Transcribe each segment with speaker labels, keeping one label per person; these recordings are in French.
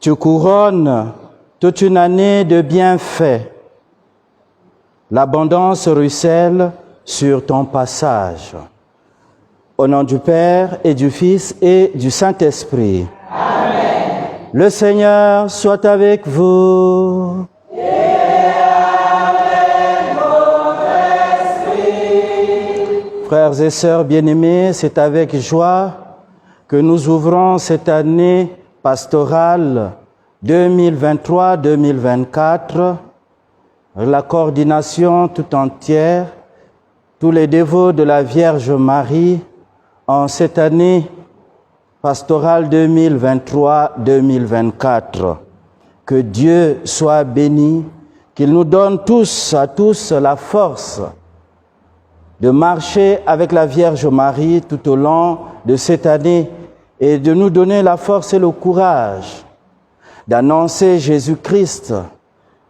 Speaker 1: Tu couronnes toute une année de bienfaits. L'abondance ruisselle sur ton passage. Au nom du Père et du Fils et du Saint-Esprit.
Speaker 2: Amen.
Speaker 1: Le Seigneur soit avec vous.
Speaker 2: Et avec votre esprit.
Speaker 1: Frères et sœurs bien-aimés, c'est avec joie que nous ouvrons cette année pastorale 2023-2024, la coordination tout entière, tous les dévots de la Vierge Marie en cette année pastorale 2023-2024. Que Dieu soit béni, qu'il nous donne à tous la force de marcher avec la Vierge Marie tout au long de cette année et de nous donner la force et le courage d'annoncer Jésus-Christ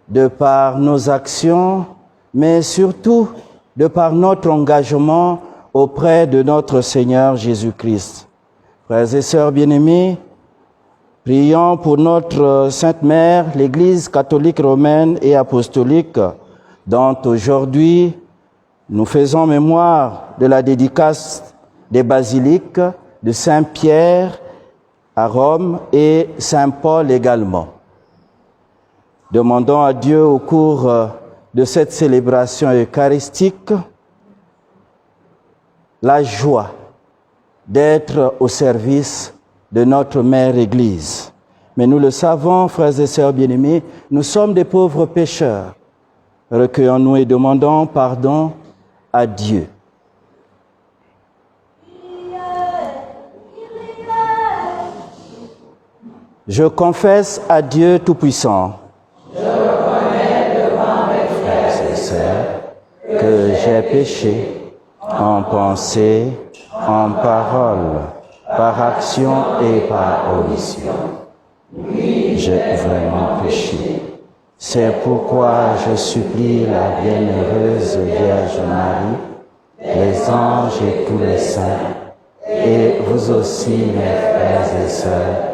Speaker 1: de par nos actions, mais surtout de par notre engagement auprès de notre Seigneur Jésus-Christ. Frères et sœurs bien-aimés, prions pour notre Sainte Mère, l'Église catholique romaine et apostolique, dont aujourd'hui nous faisons mémoire de la dédicace des basiliques de Saint-Pierre à Rome et Saint-Paul également. Demandons à Dieu au cours de cette célébration eucharistique la joie d'être au service de notre Mère Église. Mais nous le savons, frères et sœurs bien-aimés, nous sommes des pauvres pécheurs. Recueillons-nous et demandons pardon à Dieu. Je confesse à Dieu Tout-Puissant,
Speaker 2: je reconnais devant mes frères et sœurs
Speaker 1: que j'ai péché en pensée, en parole, par action et par omission. Oui, j'ai vraiment péché. C'est pourquoi je supplie la bienheureuse Vierge Marie, les anges et tous les saints, et vous aussi, mes frères et sœurs,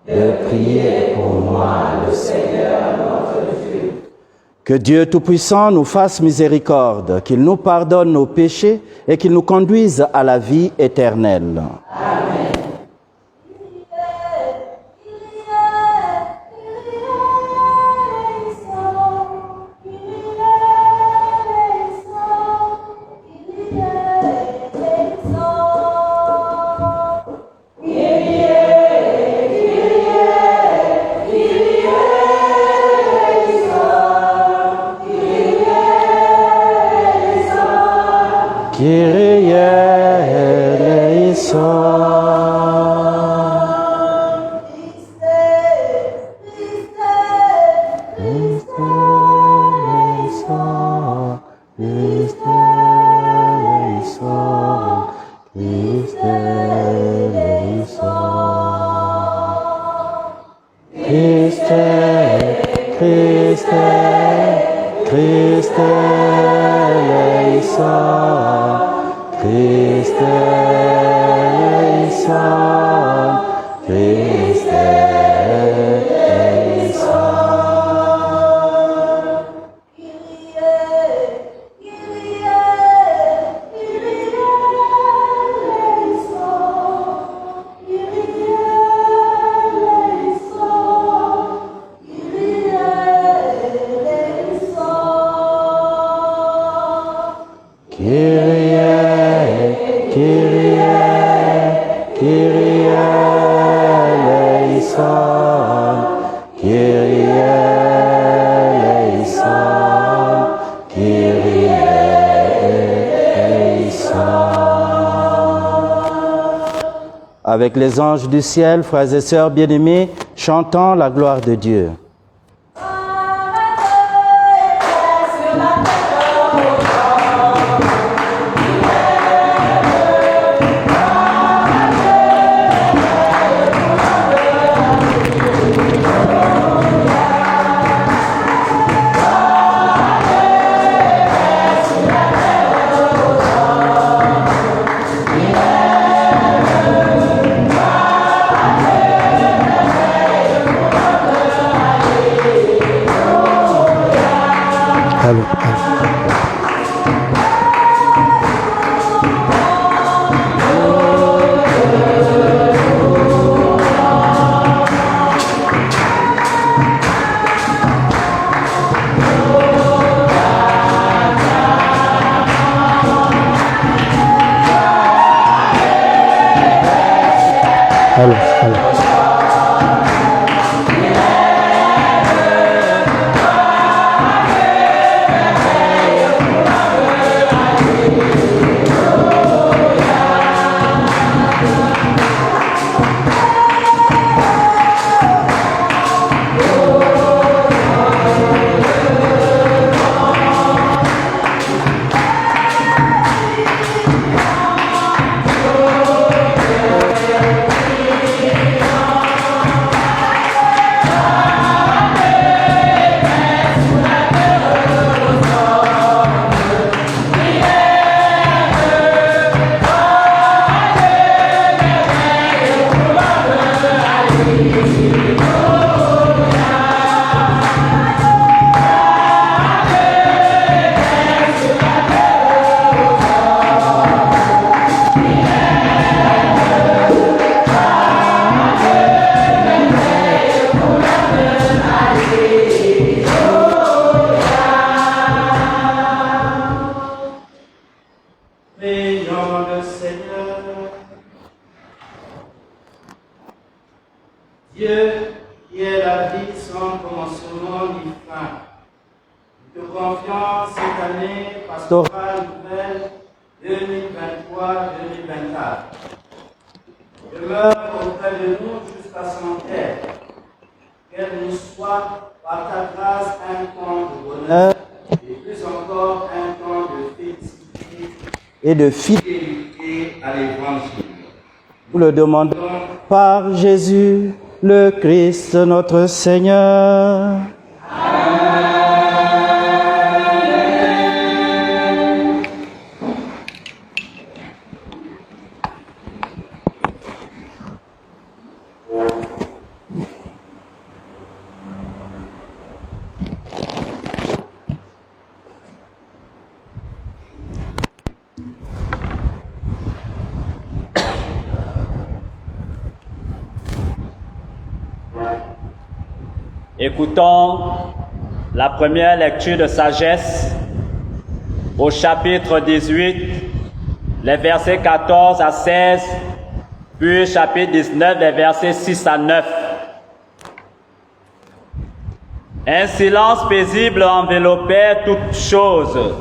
Speaker 1: de prier pour moi, le Seigneur notre Dieu. Que Dieu Tout-Puissant nous fasse miséricorde, qu'il nous pardonne nos péchés et qu'il nous conduise à la vie éternelle.
Speaker 2: Amen.
Speaker 1: Kyrie eleison. Christe eleison. Christe eleison, Christe eleison. Avec les anges du ciel, frères et sœurs bien-aimés, chantons la gloire de Dieu.
Speaker 2: Sur la terre,
Speaker 1: Et de fidélité à l'Évangile. Nous le demandons par Jésus, le Christ, notre Seigneur.
Speaker 3: Écoutons la première lecture de sagesse au chapitre 18, les versets 14 à 16, puis chapitre 19, les versets 6 à 9. Un silence paisible enveloppait toutes choses,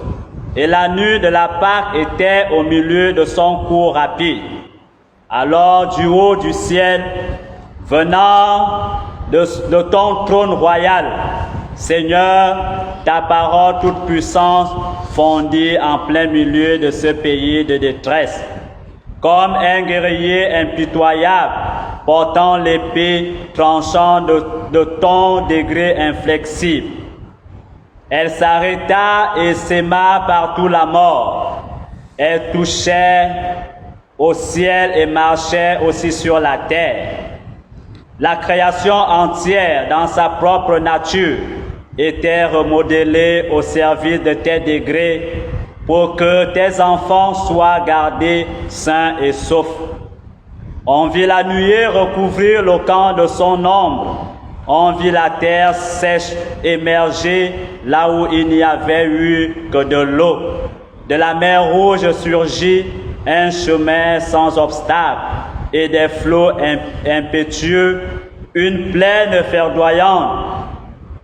Speaker 3: et la nuit de la Pâque était au milieu de son cours rapide. Alors, du haut du ciel, venant de ton trône royal, Seigneur, ta parole toute puissance fondit en plein milieu de ce pays de détresse. Comme un guerrier impitoyable, portant l'épée, tranchant de ton degré inflexible. Elle s'arrêta et sema partout la mort. Elle touchait au ciel et marchait aussi sur la terre. La création entière, dans sa propre nature, était remodelée au service de tes degrés pour que tes enfants soient gardés sains et saufs. On vit la nuée recouvrir le camp de son ombre. On vit la terre sèche émerger là où il n'y avait eu que de l'eau. De la mer Rouge surgit un chemin sans obstacle et des flots impétueux, une plaine verdoyante.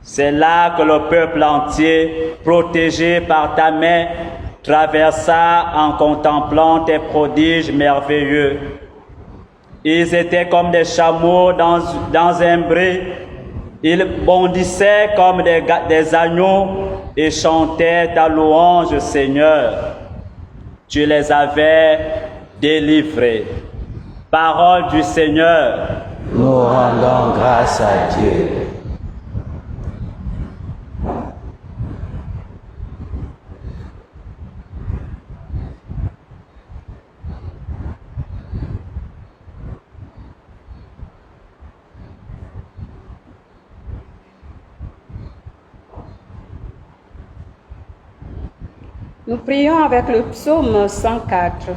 Speaker 3: C'est là que le peuple entier, protégé par ta main, traversa en contemplant tes prodiges merveilleux. Ils étaient comme des chameaux dans un bré. Ils bondissaient comme des agneaux et chantaient ta louange, Seigneur. Tu les avais délivrés. Parole du Seigneur.
Speaker 1: Nous rendons grâce à Dieu.
Speaker 4: Nous prions avec le psaume 104.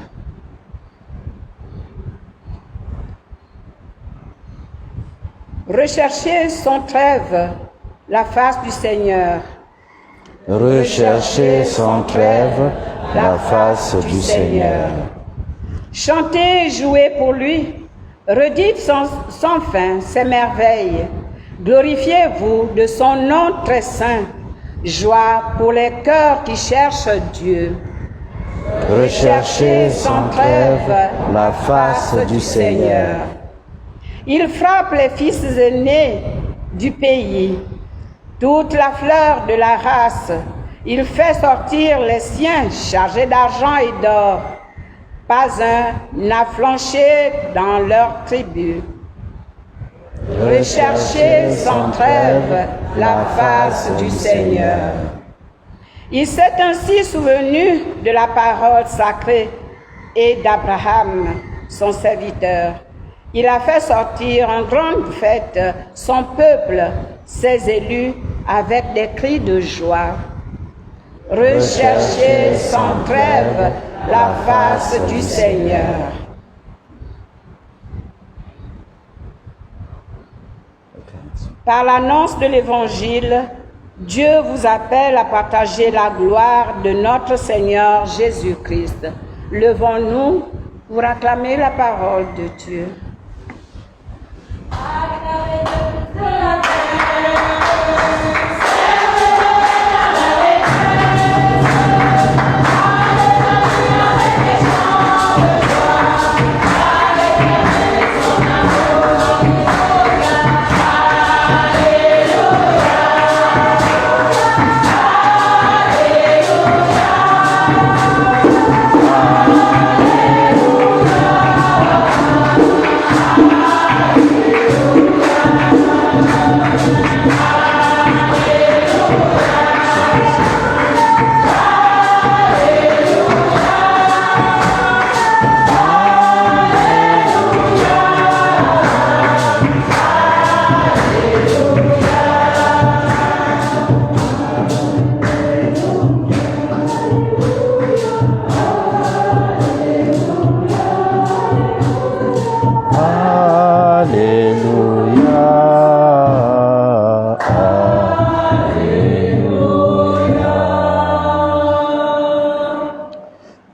Speaker 4: Recherchez sans trêve la face du Seigneur.
Speaker 1: Recherchez sans trêve la face du Seigneur.
Speaker 4: Chantez et jouez pour lui, Redites sans fin ses merveilles. Glorifiez-vous de son nom très saint. Joie pour les cœurs qui cherchent Dieu.
Speaker 1: Recherchez sans trêve la face du Seigneur.
Speaker 4: Il frappe les fils aînés du pays, toute la fleur de la race. Il fait sortir les siens chargés d'argent et d'or. Pas un n'a flanché dans leur tribu. Recherchez sans trêve la face du Seigneur. Il s'est ainsi souvenu de la parole sacrée et d'Abraham, son serviteur. Il a fait sortir en grande fête son peuple, ses élus, avec des cris de joie. Recherchez sans trêve la face du Seigneur. Par l'annonce de l'Évangile, Dieu vous appelle à partager la gloire de notre Seigneur Jésus-Christ. Levons-nous pour acclamer la parole de Dieu.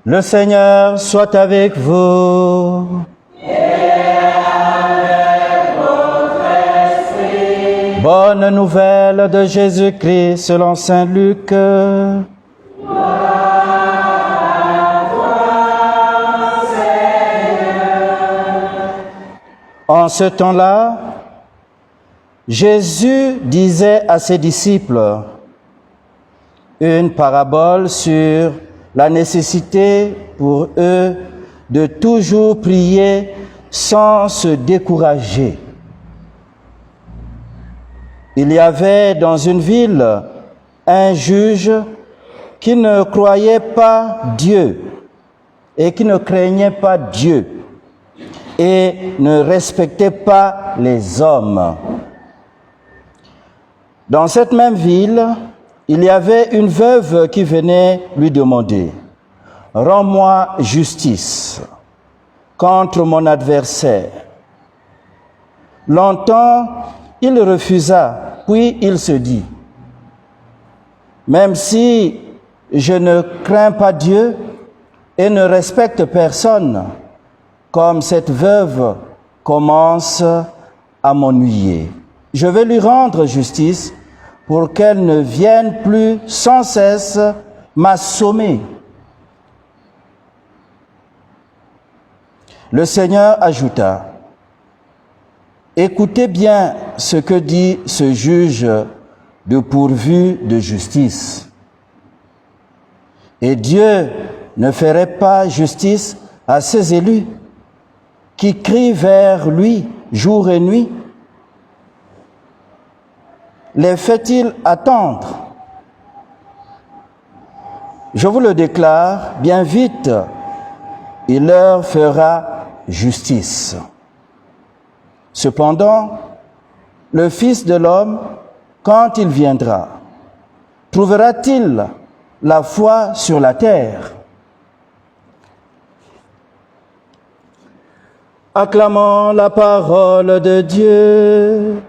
Speaker 1: Le Seigneur soit avec vous.
Speaker 2: Et avec votre esprit.
Speaker 1: Bonne nouvelle de Jésus-Christ selon saint Luc.
Speaker 2: Gloire à toi, Seigneur.
Speaker 1: En ce temps-là, Jésus disait à ses disciples une parabole sur la nécessité pour eux de toujours prier sans se décourager. Il y avait dans une ville un juge qui ne croyait pas Dieu et qui ne craignait pas Dieu et ne respectait pas les hommes. Dans cette même ville, il y avait une veuve qui venait lui demander « Rends-moi justice contre mon adversaire. » Longtemps, il refusa, puis il se dit « Même si je ne crains pas Dieu et ne respecte personne, comme cette veuve commence à m'ennuyer, je vais lui rendre justice pour qu'elle ne vienne plus sans cesse m'assommer. » Le Seigneur ajouta, « Écoutez bien ce que dit ce juge dépourvu de justice. Et Dieu ne ferait pas justice à ses élus qui crient vers lui jour et nuit? Les fait-il attendre? Je vous le déclare, bien vite, il leur fera justice. Cependant, le Fils de l'homme, quand il viendra, trouvera-t-il la foi sur la terre? Acclamons la parole de Dieu.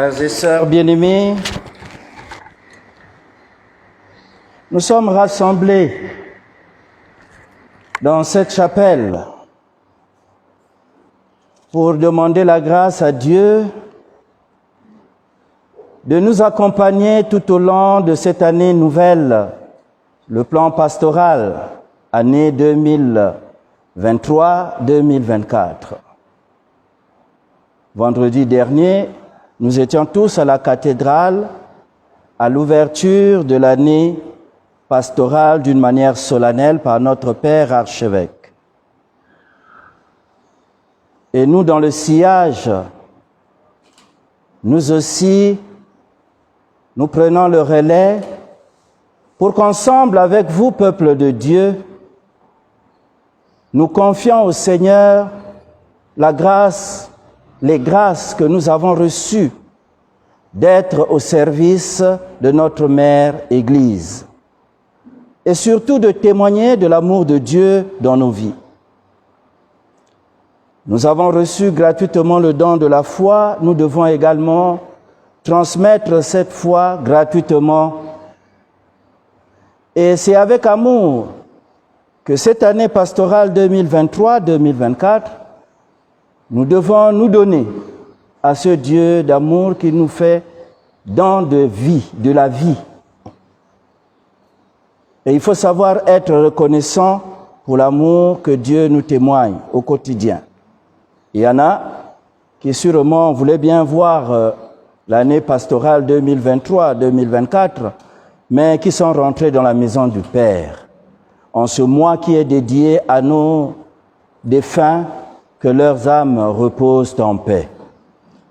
Speaker 1: Frères et sœurs bien-aimés, nous sommes rassemblés dans cette chapelle pour demander la grâce à Dieu de nous accompagner tout au long de cette année nouvelle, le plan pastoral, année 2023-2024. Vendredi dernier, nous étions tous à la cathédrale à l'ouverture de l'année pastorale d'une manière solennelle par notre Père archevêque. Et nous, dans le sillage, nous aussi, nous prenons le relais pour qu'ensemble avec vous, peuple de Dieu, nous confions au Seigneur les grâces que nous avons reçues d'être au service de notre mère Église et surtout de témoigner de l'amour de Dieu dans nos vies. Nous avons reçu gratuitement le don de la foi, nous devons également transmettre cette foi gratuitement. Et c'est avec amour que cette année pastorale 2023-2024, nous devons nous donner à ce Dieu d'amour qui nous fait don de vie, de la vie. Et il faut savoir être reconnaissant pour l'amour que Dieu nous témoigne au quotidien. Il y en a qui sûrement voulaient bien voir l'année pastorale 2023-2024, mais qui sont rentrés dans la maison du Père, en ce mois qui est dédié à nos défunts, que leurs âmes reposent en paix.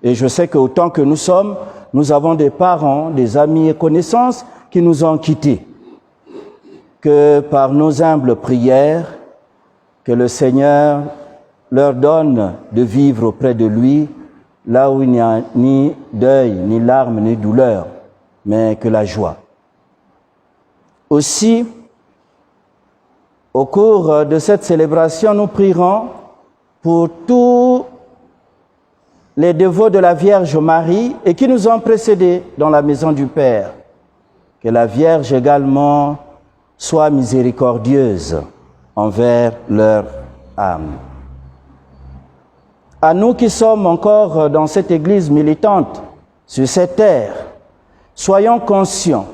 Speaker 1: Et je sais qu'autant que nous sommes, nous avons des parents, des amis et connaissances qui nous ont quittés. Que par nos humbles prières, que le Seigneur leur donne de vivre auprès de lui, là où il n'y a ni deuil, ni larmes, ni douleur, mais que la joie. Aussi, au cours de cette célébration, nous prierons pour tous les dévots de la Vierge Marie et qui nous ont précédés dans la maison du Père. Que la Vierge également soit miséricordieuse envers leur âme. À nous qui sommes encore dans cette Église militante, sur cette terre, soyons conscients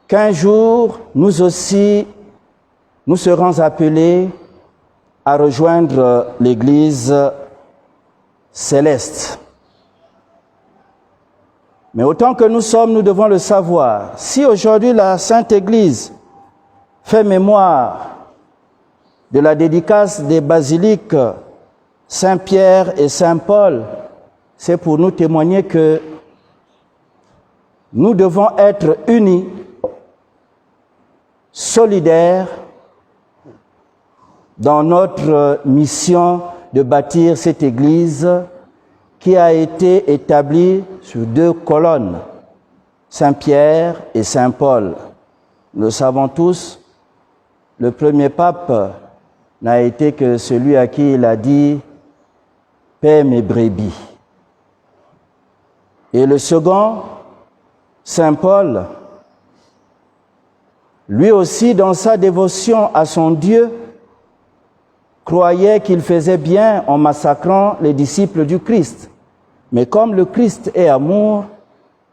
Speaker 1: qu'un jour, nous aussi, nous serons appelés à rejoindre l'Église céleste. Mais autant que nous sommes, nous devons le savoir. Si aujourd'hui la Sainte Église fait mémoire de la dédicace des basiliques Saint-Pierre et Saint-Paul, c'est pour nous témoigner que nous devons être unis, solidaires, dans notre mission de bâtir cette Église qui a été établie sur 2 colonnes, Saint-Pierre et Saint-Paul. Nous le savons tous, le premier pape n'a été que celui à qui il a dit « Paix mes brebis ». Et le second, Saint-Paul, lui aussi dans sa dévotion à son Dieu, croyait qu'il faisait bien en massacrant les disciples du Christ. Mais comme le Christ est amour,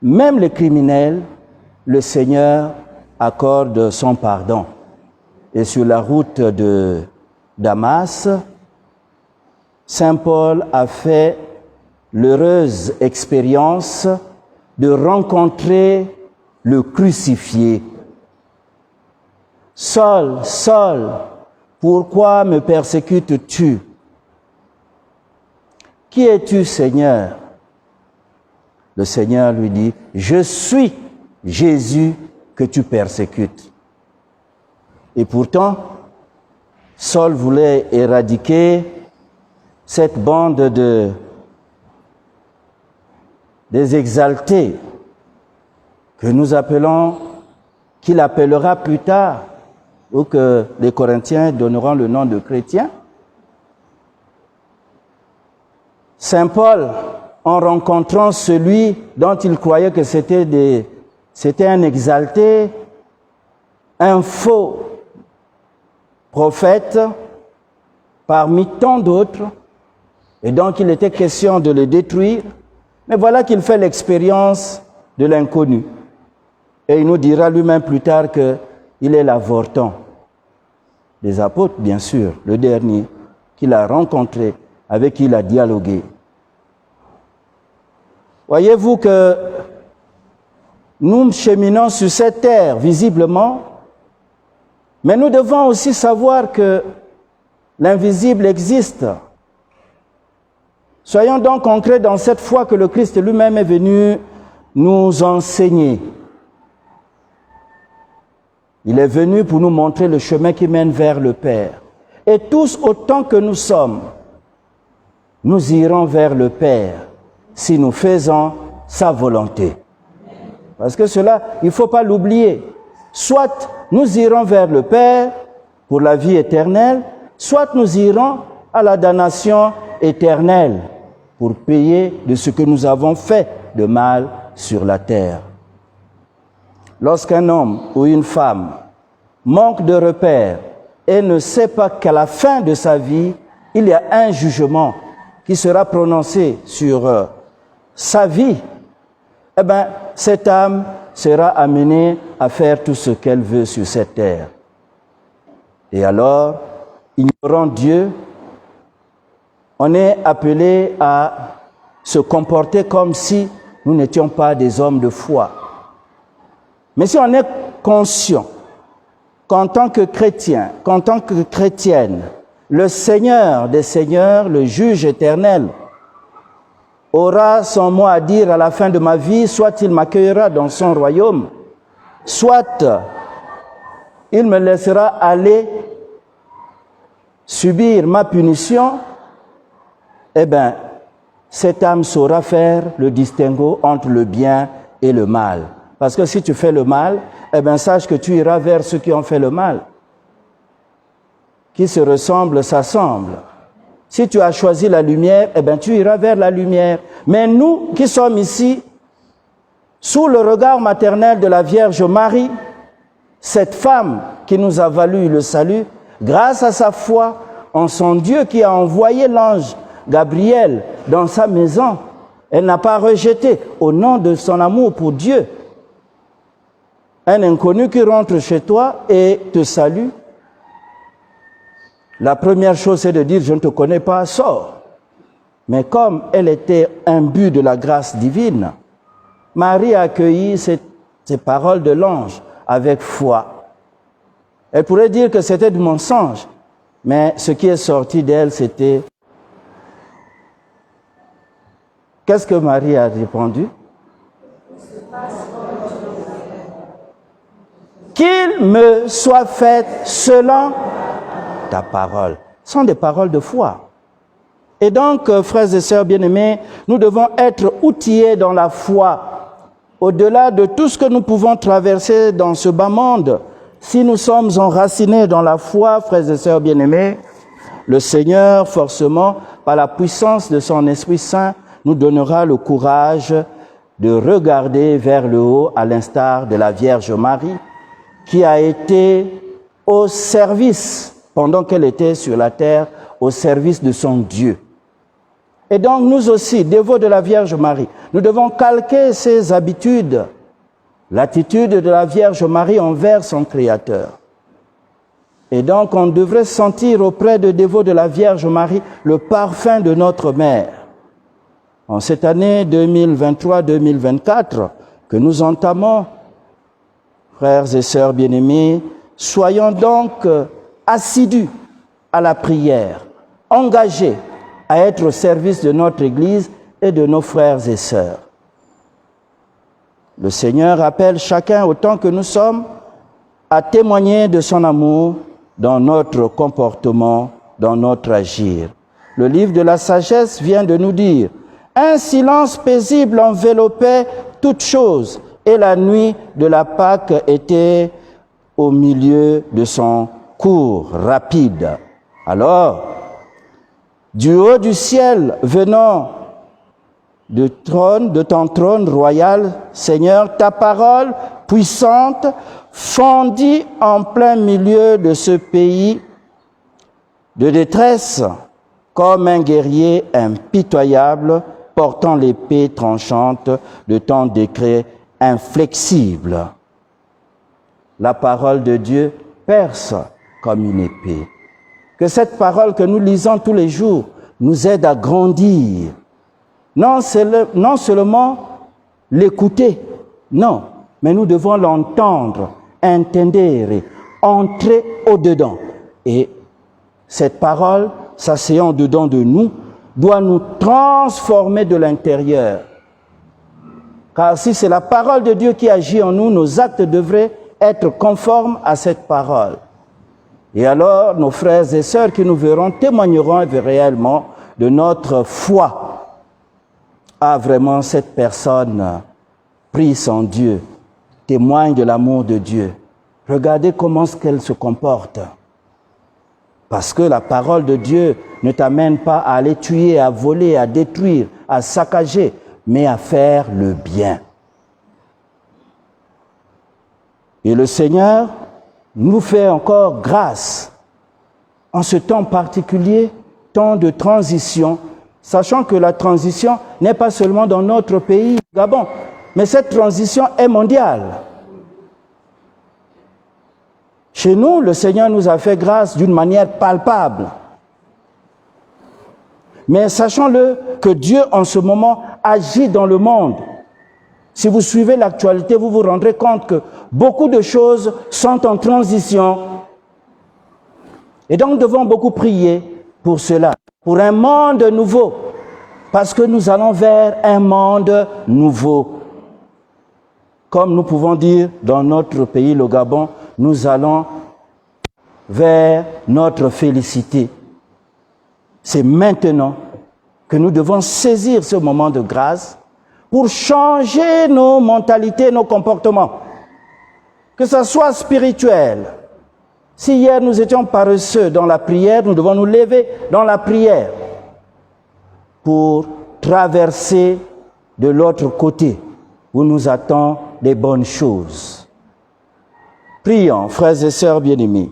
Speaker 1: même les criminels, le Seigneur accorde son pardon. Et sur la route de Damas, Saint Paul a fait l'heureuse expérience de rencontrer le crucifié. Saul, Saul, pourquoi me persécutes-tu? Qui es-tu, Seigneur? Le Seigneur lui dit, je suis Jésus que tu persécutes. Et pourtant, Saul voulait éradiquer cette bande des exaltés que nous appelons, qu'il appellera plus tard, ou que les Corinthiens donneront le nom de chrétiens. Saint Paul en rencontrant celui dont il croyait que c'était un exalté, un faux prophète, parmi tant d'autres, et donc il était question de le détruire. Mais voilà qu'il fait l'expérience de l'inconnu. Et il nous dira lui-même plus tard qu'il est l'avorton des apôtres, bien sûr, le dernier qu'il a rencontré, avec qui il a dialogué. Voyez-vous que nous cheminons sur cette terre, visiblement, mais nous devons aussi savoir que l'invisible existe. Soyons donc concrets dans cette foi que le Christ lui-même est venu nous enseigner. Il est venu pour nous montrer le chemin qui mène vers le Père. Et tous, autant que nous sommes, nous irons vers le Père si nous faisons sa volonté. Parce que cela, il ne faut pas l'oublier. Soit nous irons vers le Père pour la vie éternelle, soit nous irons à la damnation éternelle pour payer de ce que nous avons fait de mal sur la terre. Lorsqu'un homme ou une femme manque de repères et ne sait pas qu'à la fin de sa vie, il y a un jugement qui sera prononcé sur sa vie, eh bien, cette âme sera amenée à faire tout ce qu'elle veut sur cette terre. Et alors, ignorant Dieu, on est appelé à se comporter comme si nous n'étions pas des hommes de foi. Mais si on est conscient qu'en tant que chrétien, qu'en tant que chrétienne, le Seigneur des Seigneurs, le juge éternel, aura son mot à dire à la fin de ma vie, soit il m'accueillera dans son royaume, soit il me laissera aller subir ma punition, eh bien, cette âme saura faire le distinguo entre le bien et le mal. Parce que si tu fais le mal, eh bien, sache que tu iras vers ceux qui ont fait le mal. Qui se ressemblent, s'assemblent. Si tu as choisi la lumière, eh bien, tu iras vers la lumière. Mais nous qui sommes ici, sous le regard maternel de la Vierge Marie, cette femme qui nous a valu le salut, grâce à sa foi en son Dieu qui a envoyé l'ange Gabriel dans sa maison, elle n'a pas rejeté, au nom de son amour pour Dieu, un inconnu qui rentre chez toi et te salue. La première chose, c'est de dire, je ne te connais pas, sors. Mais comme elle était imbue de la grâce divine, Marie a accueilli ces paroles de l'ange avec foi. Elle pourrait dire que c'était du mensonge, mais ce qui est sorti d'elle, c'était... Qu'est-ce que Marie a répondu? Qu'il me soit fait selon ta parole. Ce sont des paroles de foi. Et donc, frères et sœurs bien-aimés, nous devons être outillés dans la foi. Au-delà de tout ce que nous pouvons traverser dans ce bas monde, si nous sommes enracinés dans la foi, frères et sœurs bien-aimés, le Seigneur, forcément, par la puissance de son Esprit Saint, nous donnera le courage de regarder vers le haut, à l'instar de la Vierge Marie, qui a été au service, pendant qu'elle était sur la terre, au service de son Dieu. Et donc nous aussi, dévots de la Vierge Marie, nous devons calquer ses habitudes, l'attitude de la Vierge Marie envers son Créateur. Et donc on devrait sentir auprès des dévots de la Vierge Marie le parfum de notre Mère. En cette année 2023-2024 que nous entamons, frères et sœurs bien-aimés, soyons donc assidus à la prière, engagés à être au service de notre Église et de nos frères et sœurs. Le Seigneur appelle chacun, autant que nous sommes, à témoigner de son amour dans notre comportement, dans notre agir. Le livre de la sagesse vient de nous dire « Un silence paisible enveloppait toutes choses, et la nuit de la Pâque était au milieu de son cours rapide. » Alors, du haut du ciel venant de ton trône royal, Seigneur, ta parole puissante fondit en plein milieu de ce pays de détresse comme un guerrier impitoyable portant l'épée tranchante de ton décret inflexible. La parole de Dieu perce comme une épée. Que cette parole que nous lisons tous les jours nous aide à grandir. Non seulement l'écouter, non, mais nous devons l'entendre, entender, entrer au-dedans. Et cette parole, s'asseyant dedans de nous, doit nous transformer de l'intérieur. Car si c'est la parole de Dieu qui agit en nous, nos actes devraient être conformes à cette parole. Et alors, nos frères et sœurs qui nous verront témoigneront réellement de notre foi. Ah, vraiment, cette personne prie son Dieu, témoigne de l'amour de Dieu. Regardez comment qu'elle se comporte. Parce que la parole de Dieu ne t'amène pas à aller tuer, à voler, à détruire, à saccager, mais à faire le bien. Et le Seigneur nous fait encore grâce en ce temps particulier, temps de transition, sachant que la transition n'est pas seulement dans notre pays, Gabon, mais cette transition est mondiale. Chez nous, le Seigneur nous a fait grâce d'une manière palpable. Mais sachons-le que Dieu, en ce moment, agit dans le monde. Si vous suivez l'actualité, vous vous rendrez compte que beaucoup de choses sont en transition. Et donc, nous devons beaucoup prier pour cela, pour un monde nouveau, parce que nous allons vers un monde nouveau. Comme nous pouvons dire dans notre pays, le Gabon, nous allons vers notre félicité. C'est maintenant que nous devons saisir ce moment de grâce pour changer nos mentalités, nos comportements. Que ce soit spirituel. Si hier nous étions paresseux dans la prière, nous devons nous lever dans la prière pour traverser de l'autre côté où nous attendent des bonnes choses. Prions, frères et sœurs bien-aimés,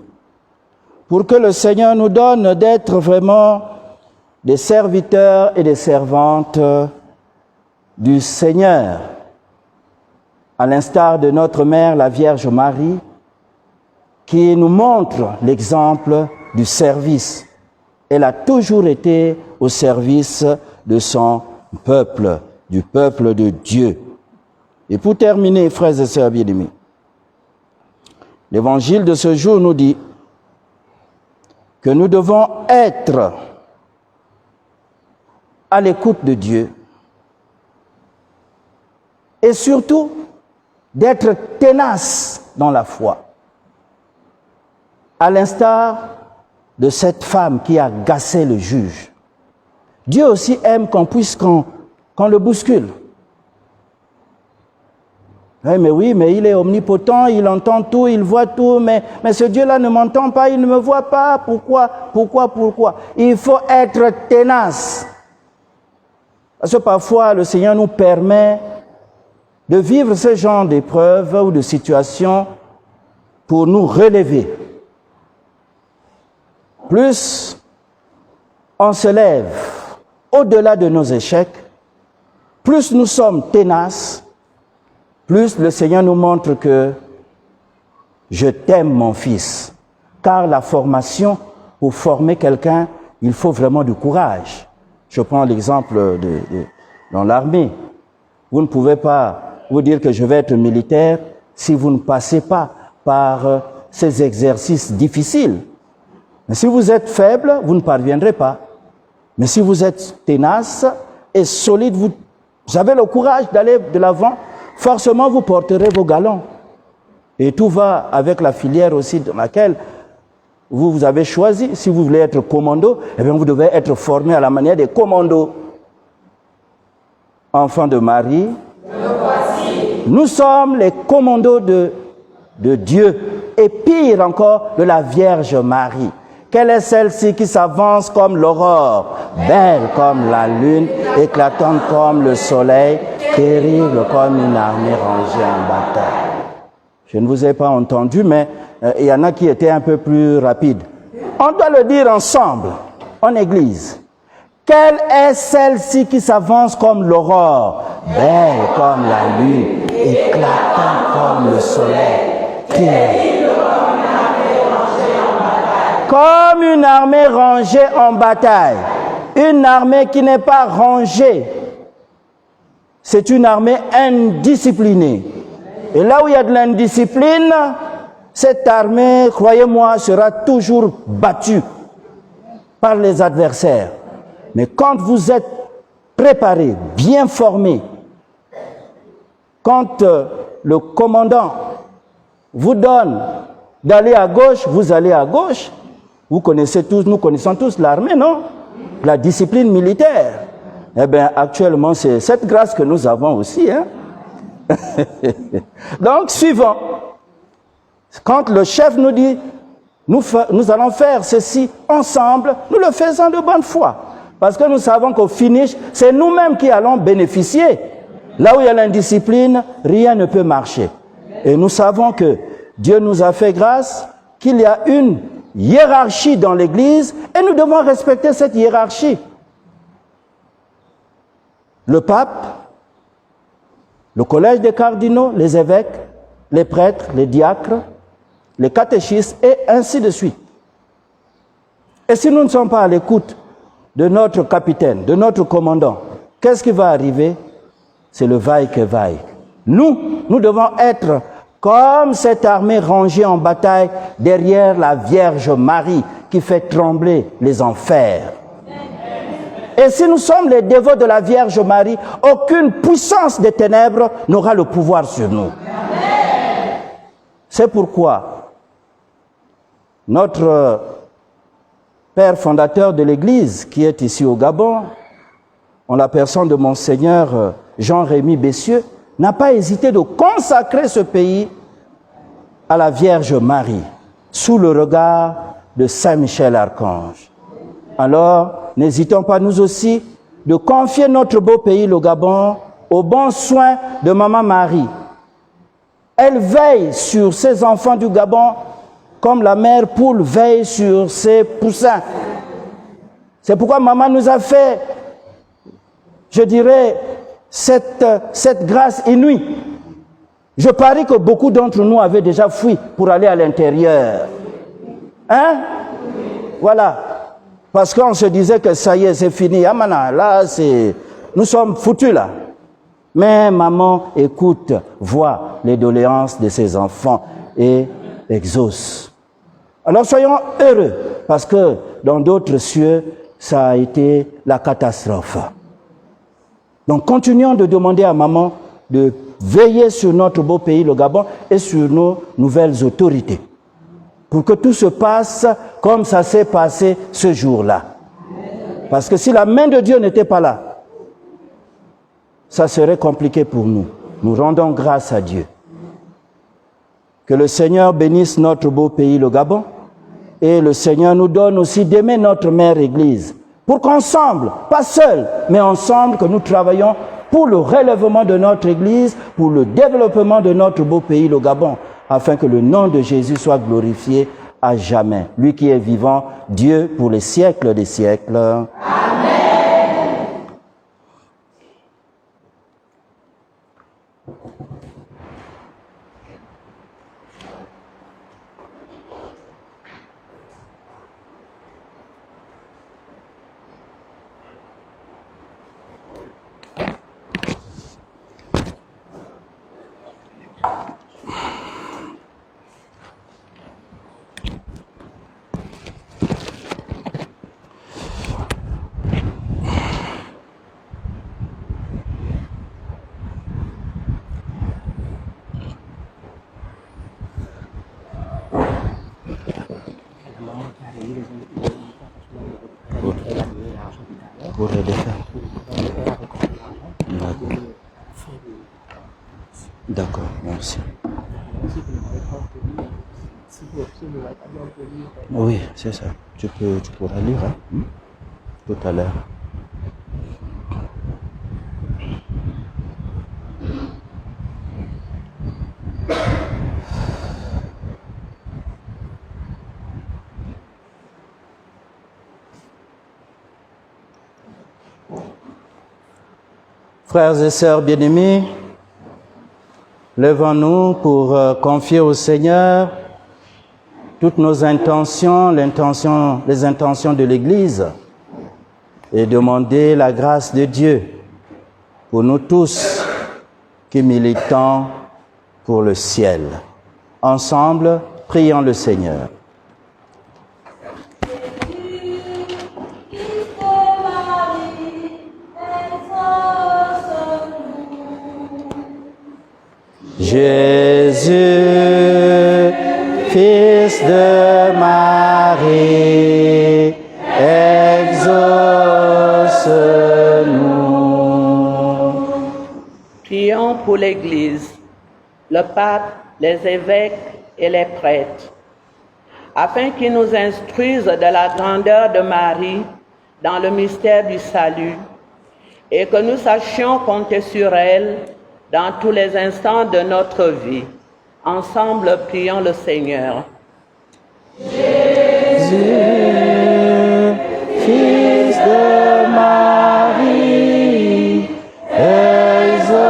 Speaker 1: pour que le Seigneur nous donne d'être vraiment des serviteurs et des servantes du Seigneur, à l'instar de notre mère, la Vierge Marie, qui nous montre l'exemple du service. Elle a toujours été au service de son peuple, du peuple de Dieu. Et pour terminer, frères et sœurs bien-aimés, l'évangile de ce jour nous dit que nous devons être à l'écoute de Dieu et surtout d'être tenaces dans la foi. À l'instar de cette femme qui a agacé le juge. Dieu aussi aime qu'on le bouscule. Oui, mais il est omnipotent, il entend tout, il voit tout, mais ce Dieu-là ne m'entend pas, il ne me voit pas. Pourquoi? Il faut être tenace. Parce que parfois, le Seigneur nous permet de vivre ce genre d'épreuves ou de situations pour nous relever. Plus on se lève au-delà de nos échecs, plus nous sommes tenaces, plus le Seigneur nous montre que je t'aime mon fils. Car la formation, pour former quelqu'un, il faut vraiment du courage. Je prends l'exemple dans l'armée. Vous ne pouvez pas vous dire que je vais être militaire si vous ne passez pas par ces exercices difficiles. Mais si vous êtes faible, vous ne parviendrez pas. Mais si vous êtes tenace et solide, vous avez le courage d'aller de l'avant, forcément vous porterez vos galons. Et tout va avec la filière aussi dans laquelle vous avez choisi. Si vous voulez être commando, eh bien vous devez être formé à la manière des commandos. Enfants de Marie, nous sommes les commandos de Dieu, et pire encore, de la Vierge Marie, Quelle est celle-ci qui s'avance comme l'aurore, belle comme la lune, éclatante comme le soleil, terrible comme une armée rangée en bataille? Je ne vous ai pas entendu, mais il y en a qui étaient un peu plus rapides. On doit le dire ensemble, en église. Quelle est celle-ci qui s'avance comme l'aurore, belle comme la lune, éclatante comme le soleil, terrible comme une armée rangée en bataille? Une armée qui n'est pas rangée, c'est une armée indisciplinée. Et là où il y a de l'indiscipline, cette armée, croyez-moi, sera toujours battue par les adversaires. Mais quand vous êtes préparé, bien formé, quand le commandant vous donne d'aller à gauche, vous allez à gauche. Vous connaissez tous, nous connaissons tous l'armée, non? La discipline militaire. Eh bien, actuellement, c'est cette grâce que nous avons aussi, hein? Donc, suivant. Quand le chef nous dit, nous allons faire ceci ensemble, nous le faisons de bonne foi. Parce que nous savons qu'au finish, c'est nous-mêmes qui allons bénéficier. Là où il y a l'indiscipline, rien ne peut marcher. Et nous savons que Dieu nous a fait grâce, qu'il y a une hiérarchie dans l'Église, et nous devons respecter cette hiérarchie. Le pape, le collège des cardinaux, les évêques, les prêtres, les diacres, les catéchistes, et ainsi de suite. Et si nous ne sommes pas à l'écoute de notre capitaine, de notre commandant, qu'est-ce qui va arriver? C'est le vaille-que-vaille. Nous devons être comme cette armée rangée en bataille derrière la Vierge Marie qui fait trembler les enfers. Et si nous sommes les dévots de la Vierge Marie, aucune puissance des ténèbres n'aura le pouvoir sur nous. C'est pourquoi notre père fondateur de l'Église, qui est ici au Gabon, en la personne de Monseigneur Jean-Rémy Bessieux, n'a pas hésité de consacrer ce pays à la Vierge Marie, sous le regard de Saint Michel Archange. Alors, n'hésitons pas nous aussi de confier notre beau pays, le Gabon, aux bons soins de Maman Marie. Elle veille sur ses enfants du Gabon comme la mère poule veille sur ses poussins. C'est pourquoi Maman nous a fait, je dirais, cette grâce inouïe. Je parie que beaucoup d'entre nous avaient déjà fui pour aller à l'intérieur. Hein? Voilà. Parce qu'on se disait que ça y est, c'est fini. Ah, maintenant, là, nous sommes foutus, là. Mais maman écoute, voit les doléances de ses enfants et exauce. Alors soyons heureux, parce que dans d'autres cieux, ça a été la catastrophe. Donc continuons de demander à maman de veiller sur notre beau pays, le Gabon, et sur nos nouvelles autorités, pour que tout se passe comme ça s'est passé ce jour-là. Parce que si la main de Dieu n'était pas là, ça serait compliqué pour nous. Nous rendons grâce à Dieu. Que le Seigneur bénisse notre beau pays, le Gabon, et le Seigneur nous donne aussi d'aimer notre mère Église, pour qu'ensemble, pas seuls, mais ensemble, que nous travaillons pour le relèvement de notre Église, pour le développement de notre beau pays, le Gabon, afin que le nom de Jésus soit glorifié à jamais. Lui qui est vivant, Dieu pour les siècles des siècles. Amen. Pour redéfaire. D'accord, merci. Oui, c'est ça. Tu pourras lire tout à l'heure. Frères et sœurs bien-aimés, levons-nous pour confier au Seigneur toutes nos intentions, les intentions de l'Église et demander la grâce de Dieu pour nous tous qui militons pour le ciel. Ensemble, prions le Seigneur. Jésus, Fils de Marie, exauce-nous.
Speaker 2: Prions pour l'Église, le pape, les évêques et les prêtres, afin qu'ils nous instruisent de la grandeur de Marie dans le mystère du salut et que nous sachions compter sur elle dans tous les instants de notre vie. Ensemble, prions le Seigneur.
Speaker 1: Jésus, Fils de Marie, exauce-nous.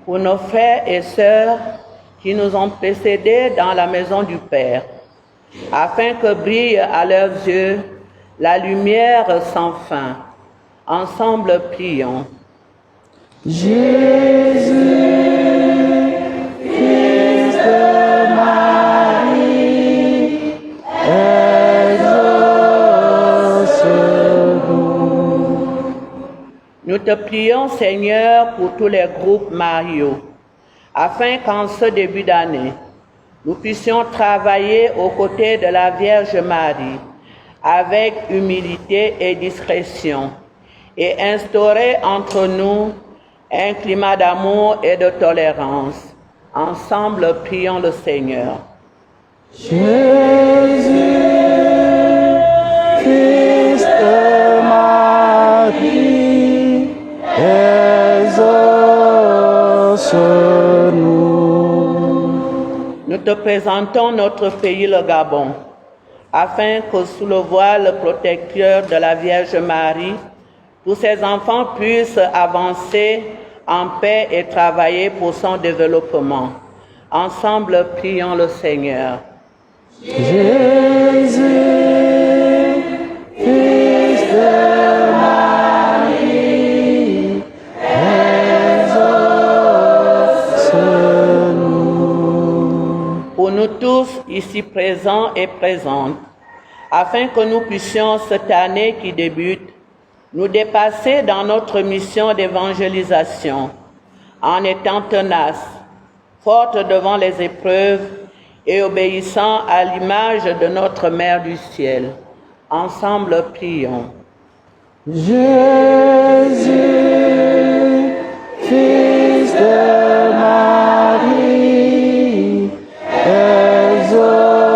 Speaker 2: Pour nos frères et sœurs qui nous ont précédés dans la maison du Père, afin que brille à leurs yeux la lumière sans fin. Ensemble, prions.
Speaker 1: Jésus, Fils de Marie, exauce-nous.
Speaker 2: Nous te prions, Seigneur, pour tous les groupes mariaux, afin qu'en ce début d'année, nous puissions travailler aux côtés de la Vierge Marie, avec humilité et discrétion, et instaurer entre nous un climat d'amour et de tolérance. Ensemble, prions le Seigneur.
Speaker 1: Jésus, Fils de Marie, exauce-nous.
Speaker 2: Nous te présentons notre pays, le Gabon, afin que sous le voile protecteur de la Vierge Marie, tous ces enfants puissent avancer en paix et travailler pour son développement. Ensemble, prions le Seigneur.
Speaker 1: Jésus, Fils de Marie, exauce-nous.
Speaker 2: Pour nous tous ici présents et présentes, afin que nous puissions cette année qui débute, nous dépasser dans notre mission d'évangélisation, en étant tenaces, fortes devant les épreuves et obéissant à l'image de notre Mère du ciel. Ensemble, prions.
Speaker 1: Jésus, Fils de Marie, exauce-nous.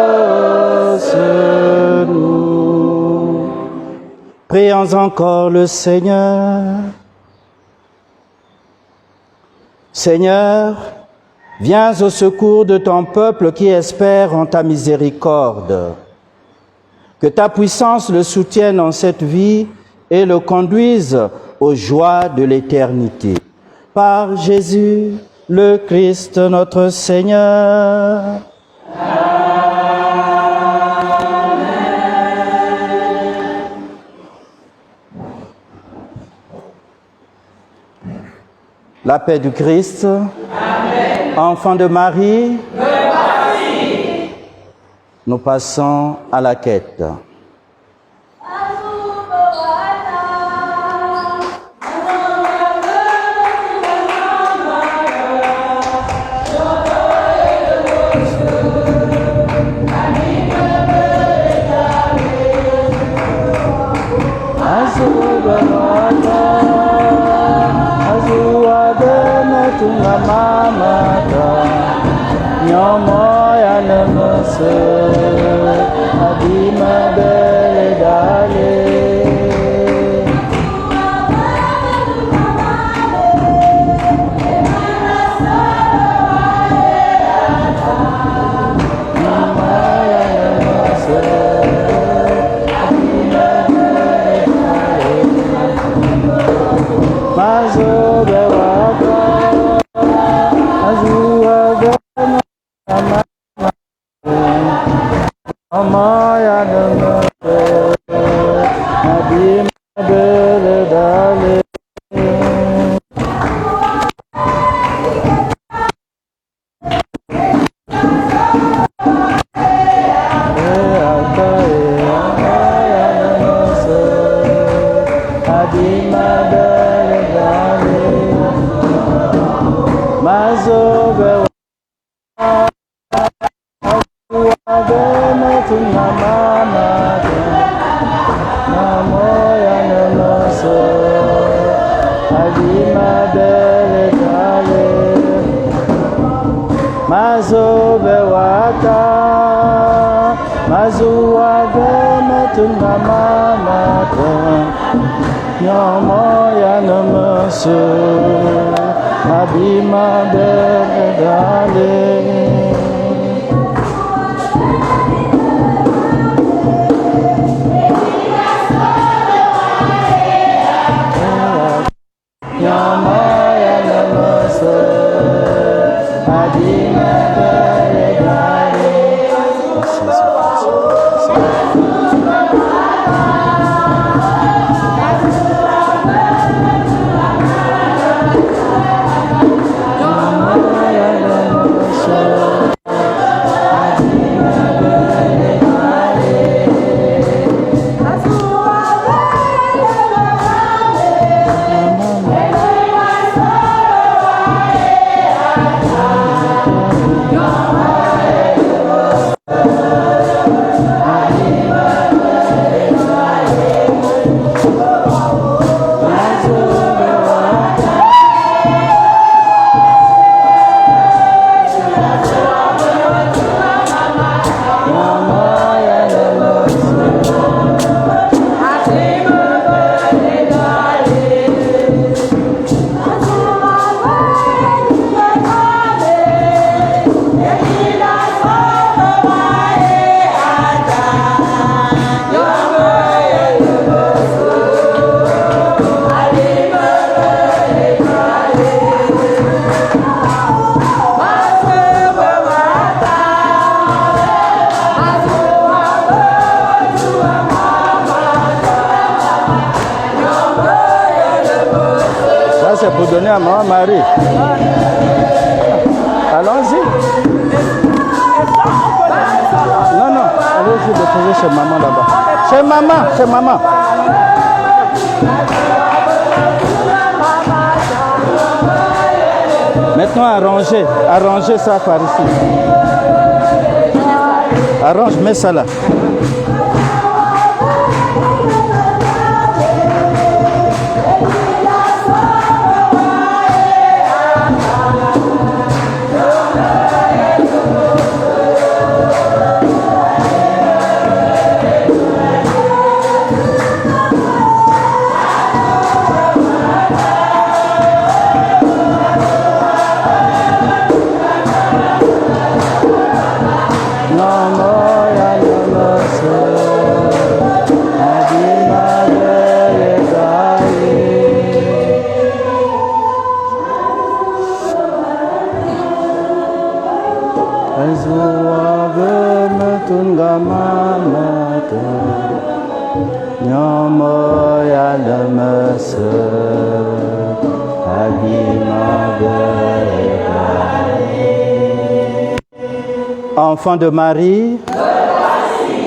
Speaker 1: Prions encore le Seigneur. Seigneur, viens au secours de ton peuple qui espère en ta miséricorde. Que ta puissance le soutienne en cette vie et le conduise aux joies de l'éternité. Par Jésus, le Christ notre Seigneur. La paix du Christ. Amen. Enfant de Marie. Merci. Nous passons à la quête. Mama ma sœur, habille ma belle d'aller. C'est pour donner à maman Marie. Allons-y. Non, non, allez-y déposer chez maman là-bas. Chez maman, chez maman. Maintenant, arrangez ça par ici. Arrange, mets ça là. Enfants de Marie,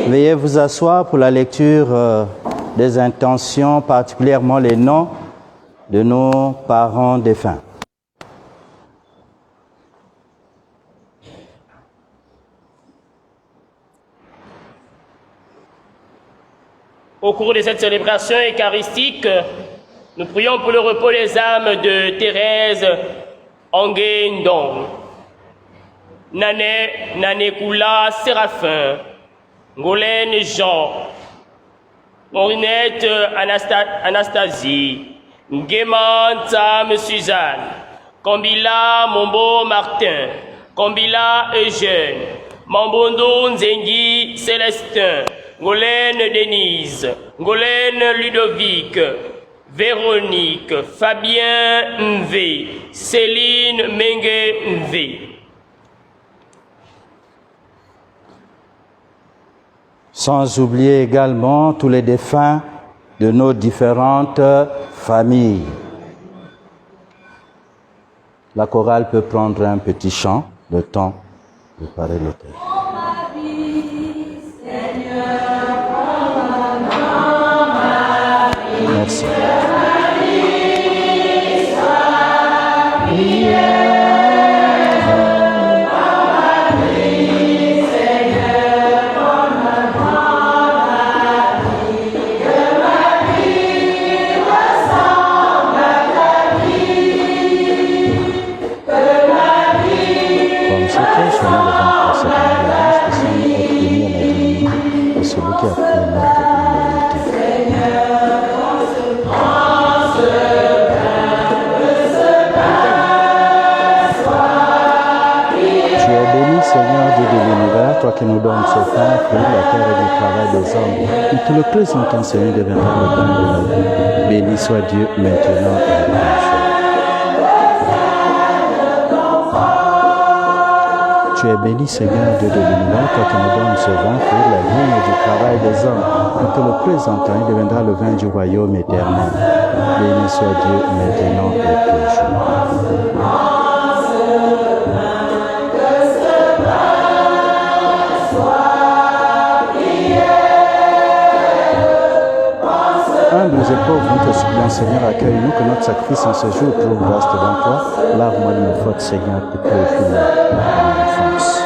Speaker 1: veuillez vous asseoir pour la lecture des intentions, particulièrement les noms de nos parents défunts.
Speaker 5: Au cours de cette célébration eucharistique, nous prions pour le repos des âmes de Thérèse Anguendon, Nanekula Séraphin, Ngolène Jean, Marinette Anastasie, Nguema Tam Suzanne, Kambila Mombo Martin, Kambila Eugène, Mambondo Nzengi Célestin, Ngolène Denise, Ngolène Ludovic, Véronique, Fabien Mvé, Céline Mengue Mvé.
Speaker 1: Sans oublier également tous les défunts de nos différentes familles. La chorale peut prendre un petit chant, le temps de préparer l'autel. Merci. Celui qui a pris notre humanité. Tu es béni, Seigneur Dieu de l'univers, toi qui nous donnes ce pain, fruit de la terre et du travail des hommes. Nous te le présentons, Seigneur, deviendra le pain de la vie. Béni soit Dieu maintenant et à toujours. Tu es béni, Seigneur Dieu de l'univers, toi qui nous donnes ce vin, fruit de la vigne et du travail des hommes. Nous te le présentons, il deviendra le vin du royaume éternel. Béni soit Dieu maintenant et toujours. Humbles et pauvres, nous te supplions, Seigneur, accueille-nous, que notre sacrifice en ce jour trouve grâce devant toi. Lave-moi de nos fautes, Seigneur, et purifie-moi de mon offense.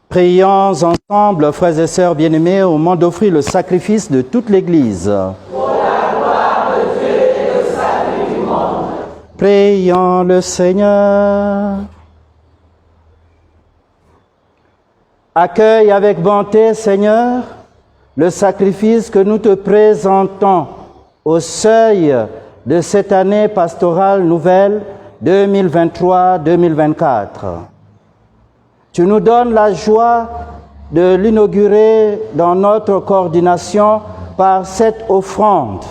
Speaker 1: Prions ensemble, frères et sœurs bien-aimés, au moment d'offrir le sacrifice de toute l'Église. Pour la gloire de Dieu et le salut du monde. Prions le Seigneur. Accueille avec bonté, Seigneur, le sacrifice que nous te présentons au seuil de cette année pastorale nouvelle 2023-2024. Tu nous donnes la joie de l'inaugurer dans notre coordination par cette offrande.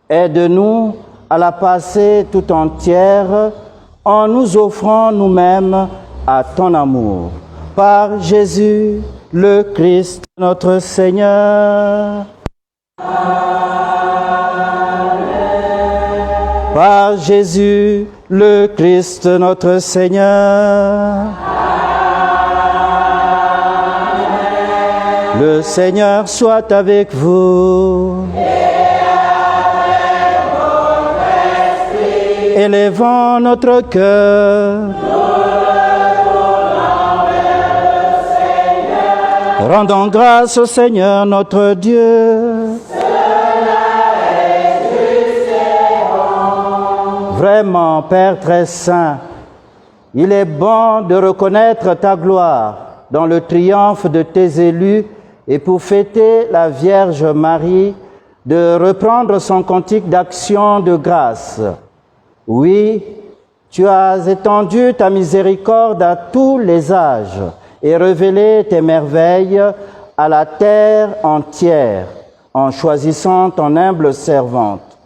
Speaker 1: Aide-nous à la passer tout entière en nous offrant nous-mêmes à ton amour. Par Jésus, le Christ, notre Seigneur. Par Jésus, le Christ, notre Seigneur. Le Seigneur soit avec vous. Et avec votre esprit. Élevons notre cœur. Nous le tournons vers le Seigneur. Rendons grâce au Seigneur notre Dieu. Cela est juste et bon. Vraiment, Père très saint, il est bon de reconnaître ta gloire dans le triomphe de tes élus, et pour fêter la Vierge Marie, de reprendre son cantique d'action de grâce. Oui, tu as étendu ta miséricorde à tous les âges et révélé tes merveilles à la terre entière, en choisissant ton humble servante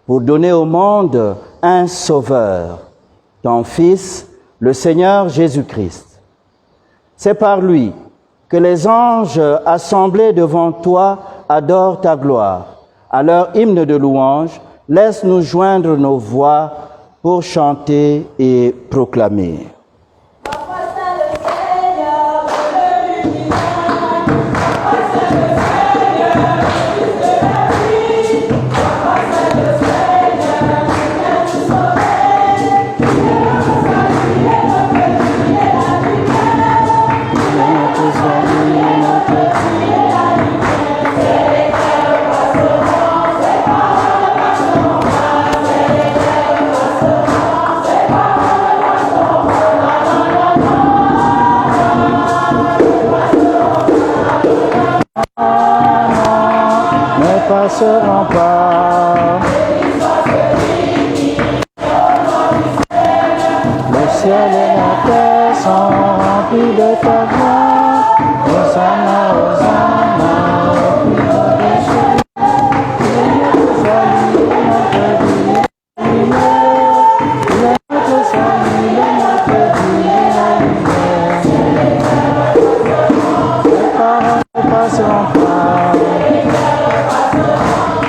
Speaker 1: pour donner au monde un Sauveur, ton Fils, le Seigneur Jésus-Christ. C'est par lui que les anges assemblés devant toi adorent ta gloire. À leur hymne de louange, laisse-nous joindre nos voix pour chanter et proclamer. Passeront pas. Le ciel et la terre sont remplis de ta gloire. Hosanna, Hosanna, au plus bas des cieux. Il est notre salut, notre vie, il est notre salut, notre vie, les paroles ne passeront pas.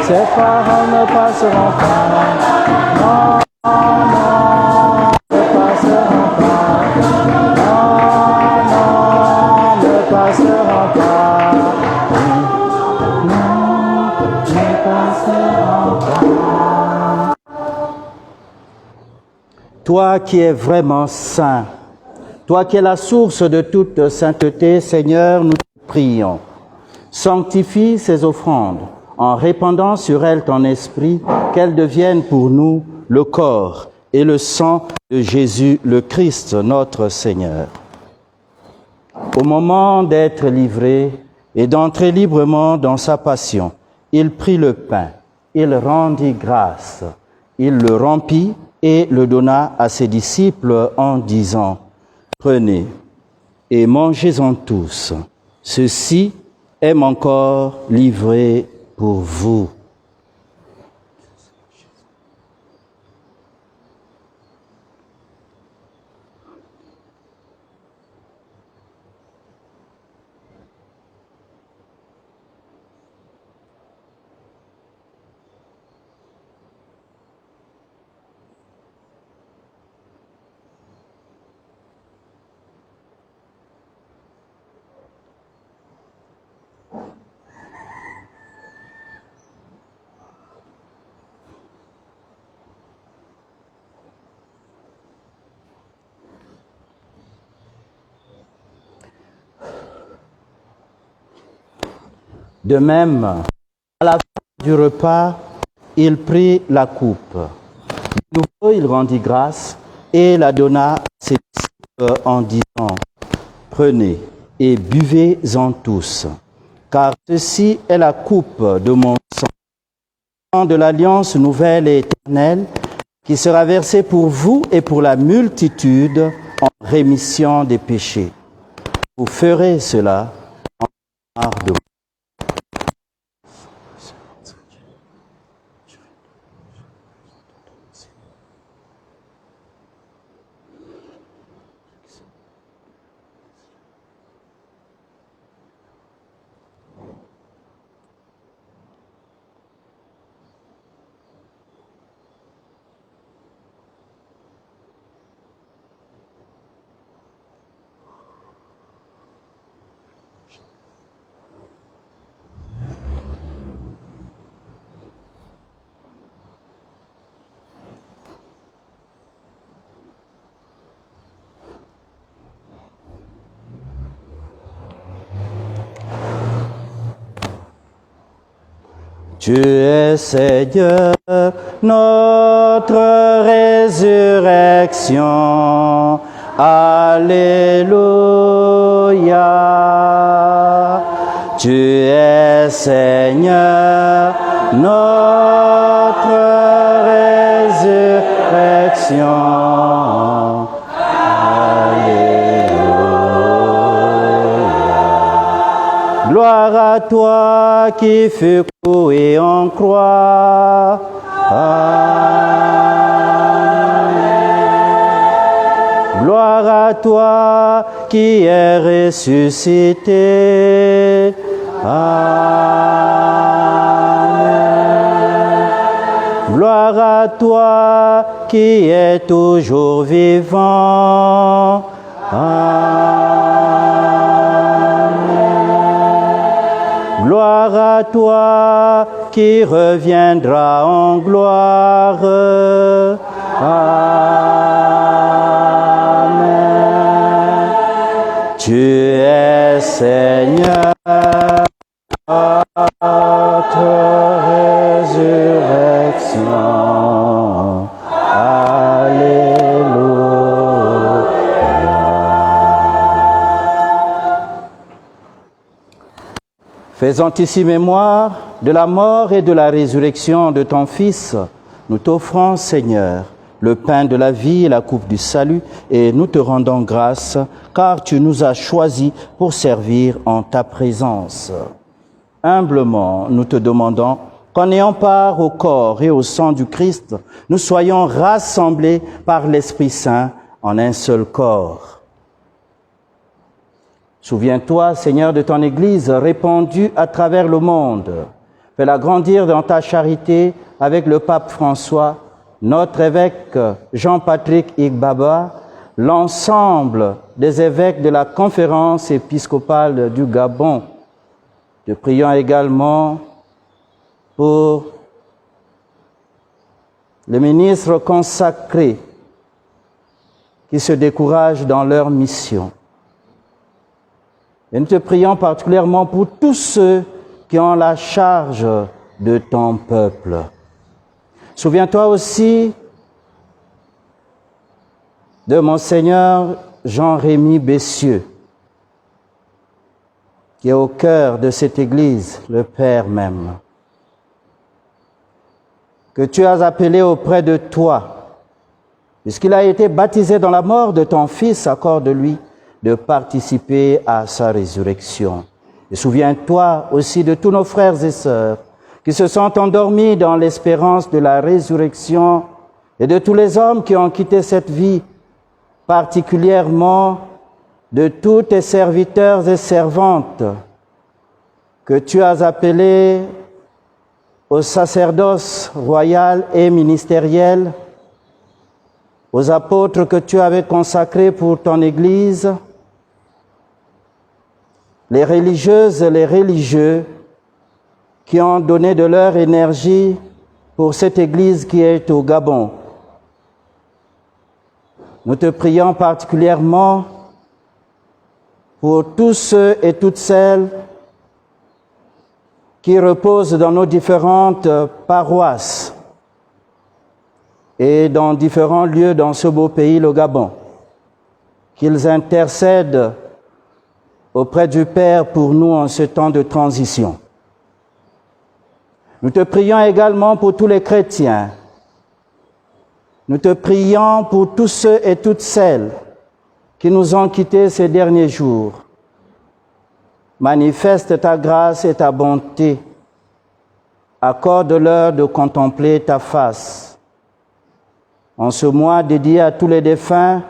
Speaker 1: Ces paroles ne passeront pas, non, ne passeront pas, non, ne passeront pas, non, ne passeront pas. Toi qui es vraiment saint, toi qui es la source de toute sainteté, Seigneur, nous te prions, sanctifie ces offrandes, en répandant sur elles ton esprit, qu'elles deviennent pour nous le corps et le sang de Jésus le Christ, notre Seigneur. Au moment d'être livré et d'entrer librement dans sa passion, il prit le pain, il rendit grâce, il le rompit et le donna à ses disciples en disant, « Prenez et mangez-en tous, ceci est mon corps livré pour vous. » De même, à la fin du repas, il prit la coupe. De nouveau, il rendit grâce et la donna à ses disciples en disant, « Prenez et buvez-en tous, car ceci est la coupe de mon sang, de l'alliance nouvelle et éternelle, qui sera versée pour vous et pour la multitude en rémission des péchés. Vous ferez cela en mémoire de moi. » Tu es Seigneur, notre résurrection. Alléluia. Tu es Seigneur, notre résurrection. Alléluia. Gloire à toi qui fus cloué en croix. Amen. Gloire à toi qui es ressuscité. Amen. Gloire à toi qui es toujours vivant. Amen. Gloire à toi qui reviendra en gloire. Amen. Tu es Seigneur, notre résurrection. Alléluia. Faisant ici mémoire de la mort et de la résurrection de ton Fils, nous t'offrons, Seigneur, le pain de la vie et la coupe du salut, et nous te rendons grâce, car tu nous as choisis pour servir en ta présence. Humblement, nous te demandons qu'en ayant part au corps et au sang du Christ, nous soyons rassemblés par l'Esprit Saint en un seul corps. Souviens-toi, Seigneur, de ton Église répandue à travers le monde. Fais-la grandir dans ta charité avec le pape François, notre évêque Jean-Patrick Igbaba, l'ensemble des évêques de la conférence épiscopale du Gabon. Te prions également pour les ministres consacrés qui se découragent dans leur mission. Et nous te prions particulièrement pour tous ceux qui ont la charge de ton peuple. Souviens-toi aussi de Monseigneur Jean-Rémy Bessieux, qui est au cœur de cette Église, le Père même, que tu as appelé auprès de toi, puisqu'il a été baptisé dans la mort de ton Fils, accorde-lui de participer à sa résurrection. Et souviens-toi aussi de tous nos frères et sœurs qui se sont endormis dans l'espérance de la résurrection et de tous les hommes qui ont quitté cette vie, particulièrement de tous tes serviteurs et servantes que tu as appelés au sacerdoce royal et ministériel, aux apôtres que tu avais consacrés pour ton Église, les religieuses et les religieux qui ont donné de leur énergie pour cette Église qui est au Gabon. Nous te prions particulièrement pour tous ceux et toutes celles qui reposent dans nos différentes paroisses et dans différents lieux dans ce beau pays, le Gabon, qu'ils intercèdent auprès du Père pour nous en ce temps de transition. Nous te prions également pour tous les chrétiens. Nous te prions pour tous ceux et toutes celles qui nous ont quittés ces derniers jours. Manifeste ta grâce et ta bonté. Accorde-leur de contempler ta face. En ce mois dédié à tous les défunts,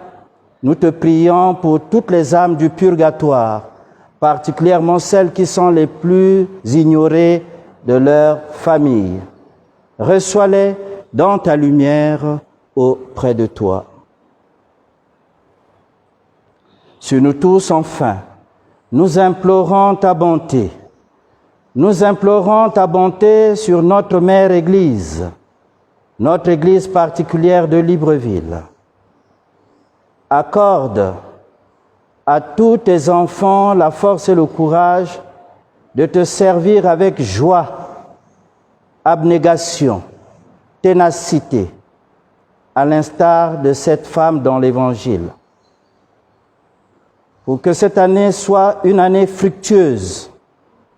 Speaker 1: nous te prions pour toutes les âmes du purgatoire, particulièrement celles qui sont les plus ignorées de leur famille. Reçois-les dans ta lumière auprès de toi. Sur nous tous, enfin, nous implorons ta bonté. Nous implorons ta bonté sur notre mère Église, notre Église particulière de Libreville. Accorde à tous tes enfants la force et le courage de te servir avec joie, abnégation, ténacité, à l'instar de cette femme dans l'Évangile. Pour que cette année soit une année fructueuse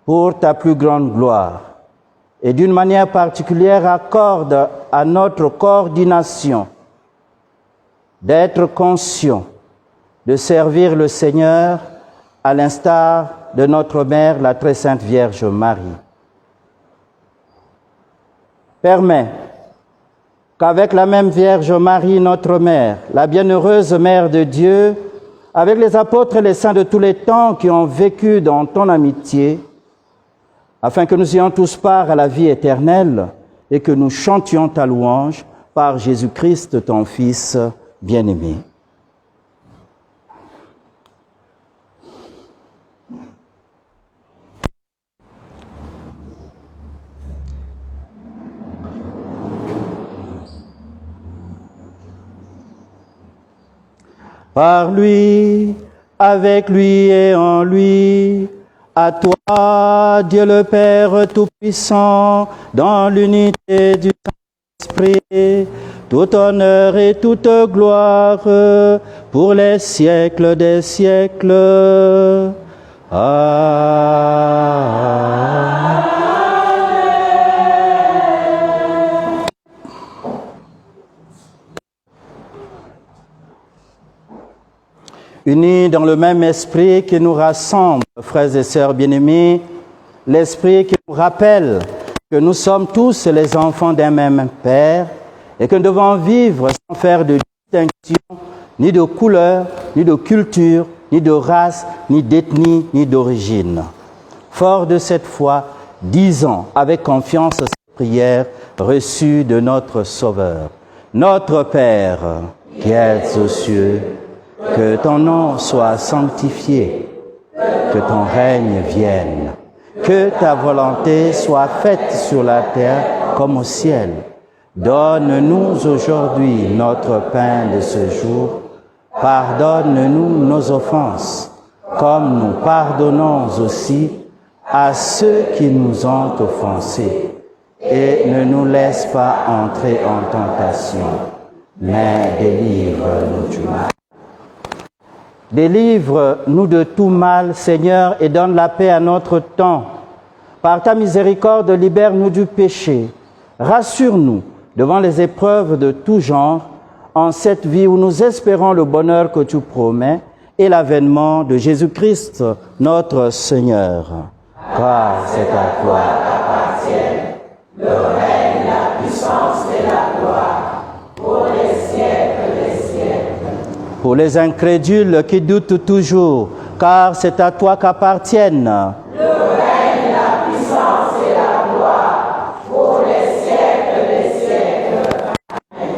Speaker 1: pour ta plus grande gloire. Et d'une manière particulière, accorde à notre coordination d'être conscient de servir le Seigneur à l'instar de notre Mère, la très sainte Vierge Marie. Permets qu'avec la même Vierge Marie, notre Mère, la bienheureuse Mère de Dieu, avec les apôtres et les saints de tous les temps qui ont vécu dans ton amitié, afin que nous ayons tous part à la vie éternelle et que nous chantions ta louange par Jésus-Christ, ton Fils bien-aimé. Par lui, avec lui et en lui, à toi, Dieu le Père Tout-Puissant, dans l'unité du Saint-Esprit, tout honneur et toute gloire pour les siècles des siècles. Amen. Unis dans le même esprit qui nous rassemble, frères et sœurs bien-aimés, l'esprit qui nous rappelle que nous sommes tous les enfants d'un même Père et que nous devons vivre sans faire de distinction, ni de couleur, ni de culture, ni de race, ni d'ethnie, ni d'origine. Fort de cette foi, disons avec confiance cette prière reçue de notre Sauveur. Notre Père, qui es aux cieux, que ton nom soit sanctifié, que ton règne vienne, que ta volonté soit faite sur la terre comme au ciel. Donne-nous aujourd'hui notre pain de ce jour. Pardonne-nous nos offenses, comme nous pardonnons aussi à ceux qui nous ont offensés. Et ne nous laisse pas entrer en tentation, mais délivre-nous du mal. Délivre-nous de tout mal, Seigneur, et donne la paix à notre temps. Par ta miséricorde, libère-nous du péché. Rassure-nous devant les épreuves de tout genre, en cette vie où nous espérons le bonheur que tu promets et l'avènement de Jésus-Christ, notre Seigneur. Car c'est à toi qu'appartiennent le règne, la puissance et la gloire, pour les siècles des siècles. Pour les incrédules qui doutent toujours, car c'est à toi qu'appartiennent le règne, la puissance et la gloire, pour les siècles des siècles. Amen.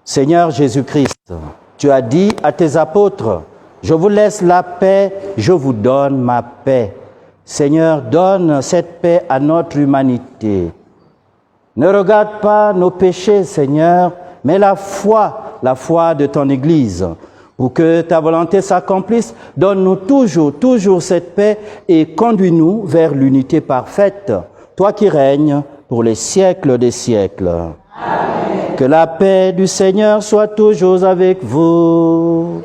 Speaker 1: Seigneur Jésus-Christ, tu as dit à tes apôtres, « Je vous laisse la paix, je vous donne ma paix. » Seigneur, donne cette paix à notre humanité. Ne regarde pas nos péchés, Seigneur, mais la foi de ton Église. Pour que ta volonté s'accomplisse, donne-nous toujours cette paix et conduis-nous vers l'unité parfaite, toi qui règnes pour les siècles des siècles. Amen. Que la paix du Seigneur soit toujours avec vous.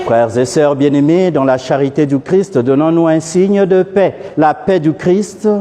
Speaker 1: Frères et sœurs bien-aimés, dans la charité du Christ, donnons-nous un signe de paix. La paix du Christ. Amen.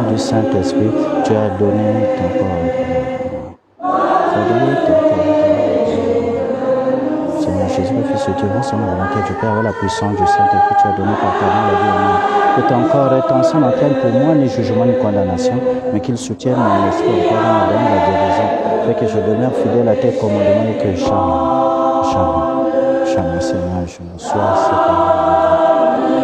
Speaker 1: Du Saint-Esprit, tu as donné ton corps. Seigneur Jésus, le Fils de Dieu, selon la volonté du Père, avec la puissance du Saint-Esprit, tu as donné par ta main la vie au monde. Que ton corps et ton sang n'entraînent pour moi ni jugement ni condamnation, mais qu'ils soutiennent mon esprit au corps et me donnent la guérison. Fais que je demeure fidèle à tes commandements et que jamais, Seigneur, je ne sois séparé de vous.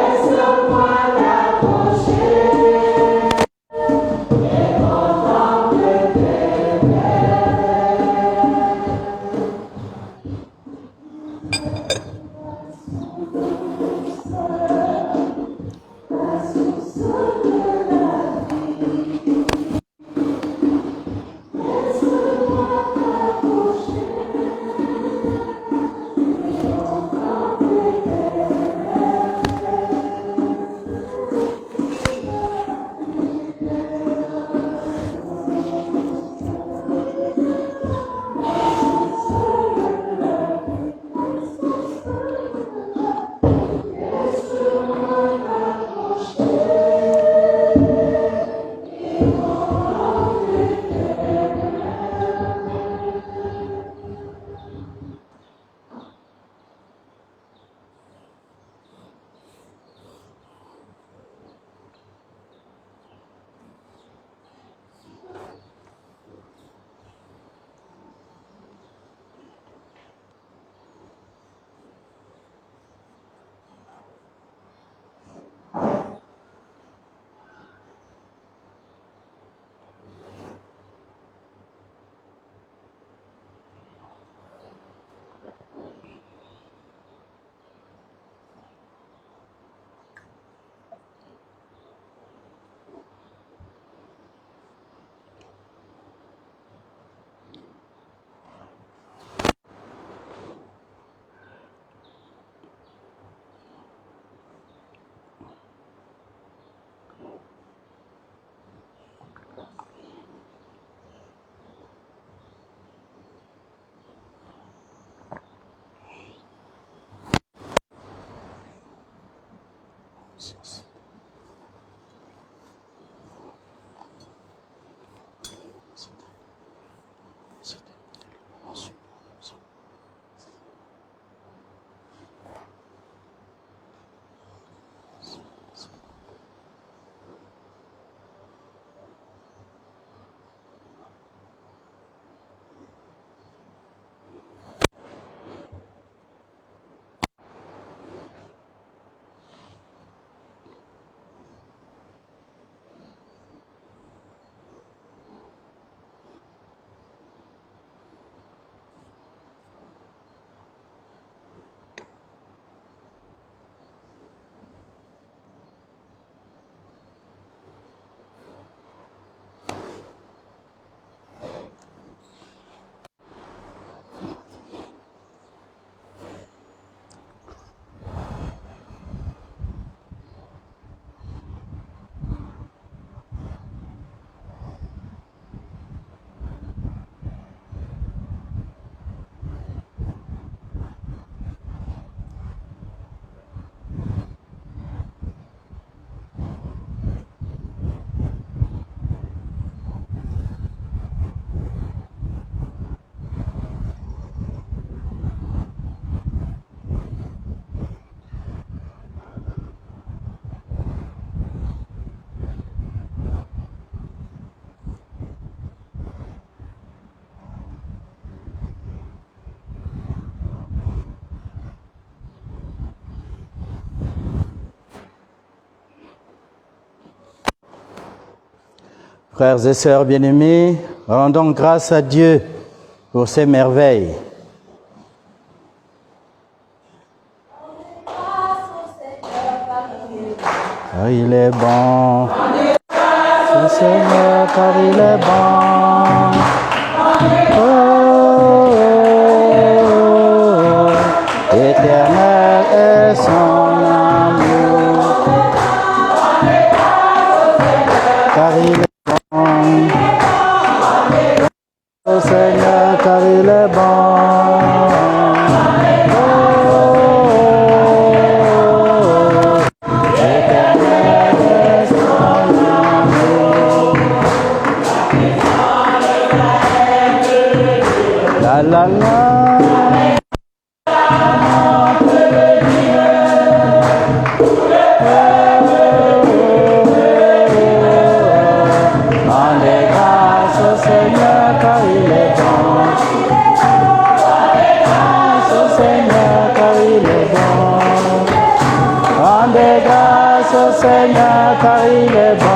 Speaker 1: Frères et sœurs bien-aimés, rendons grâce à Dieu pour ses merveilles. Car il est bon, le Seigneur, car il est bon. Oh, éternel est son amour, car il est bon. Oh Seigneur, car il est bon. La la. Rendez grâce au Seigneur car il est bon. Grâce au Seigneur car il est bon. Rendez grâce au Seigneur car il est bon.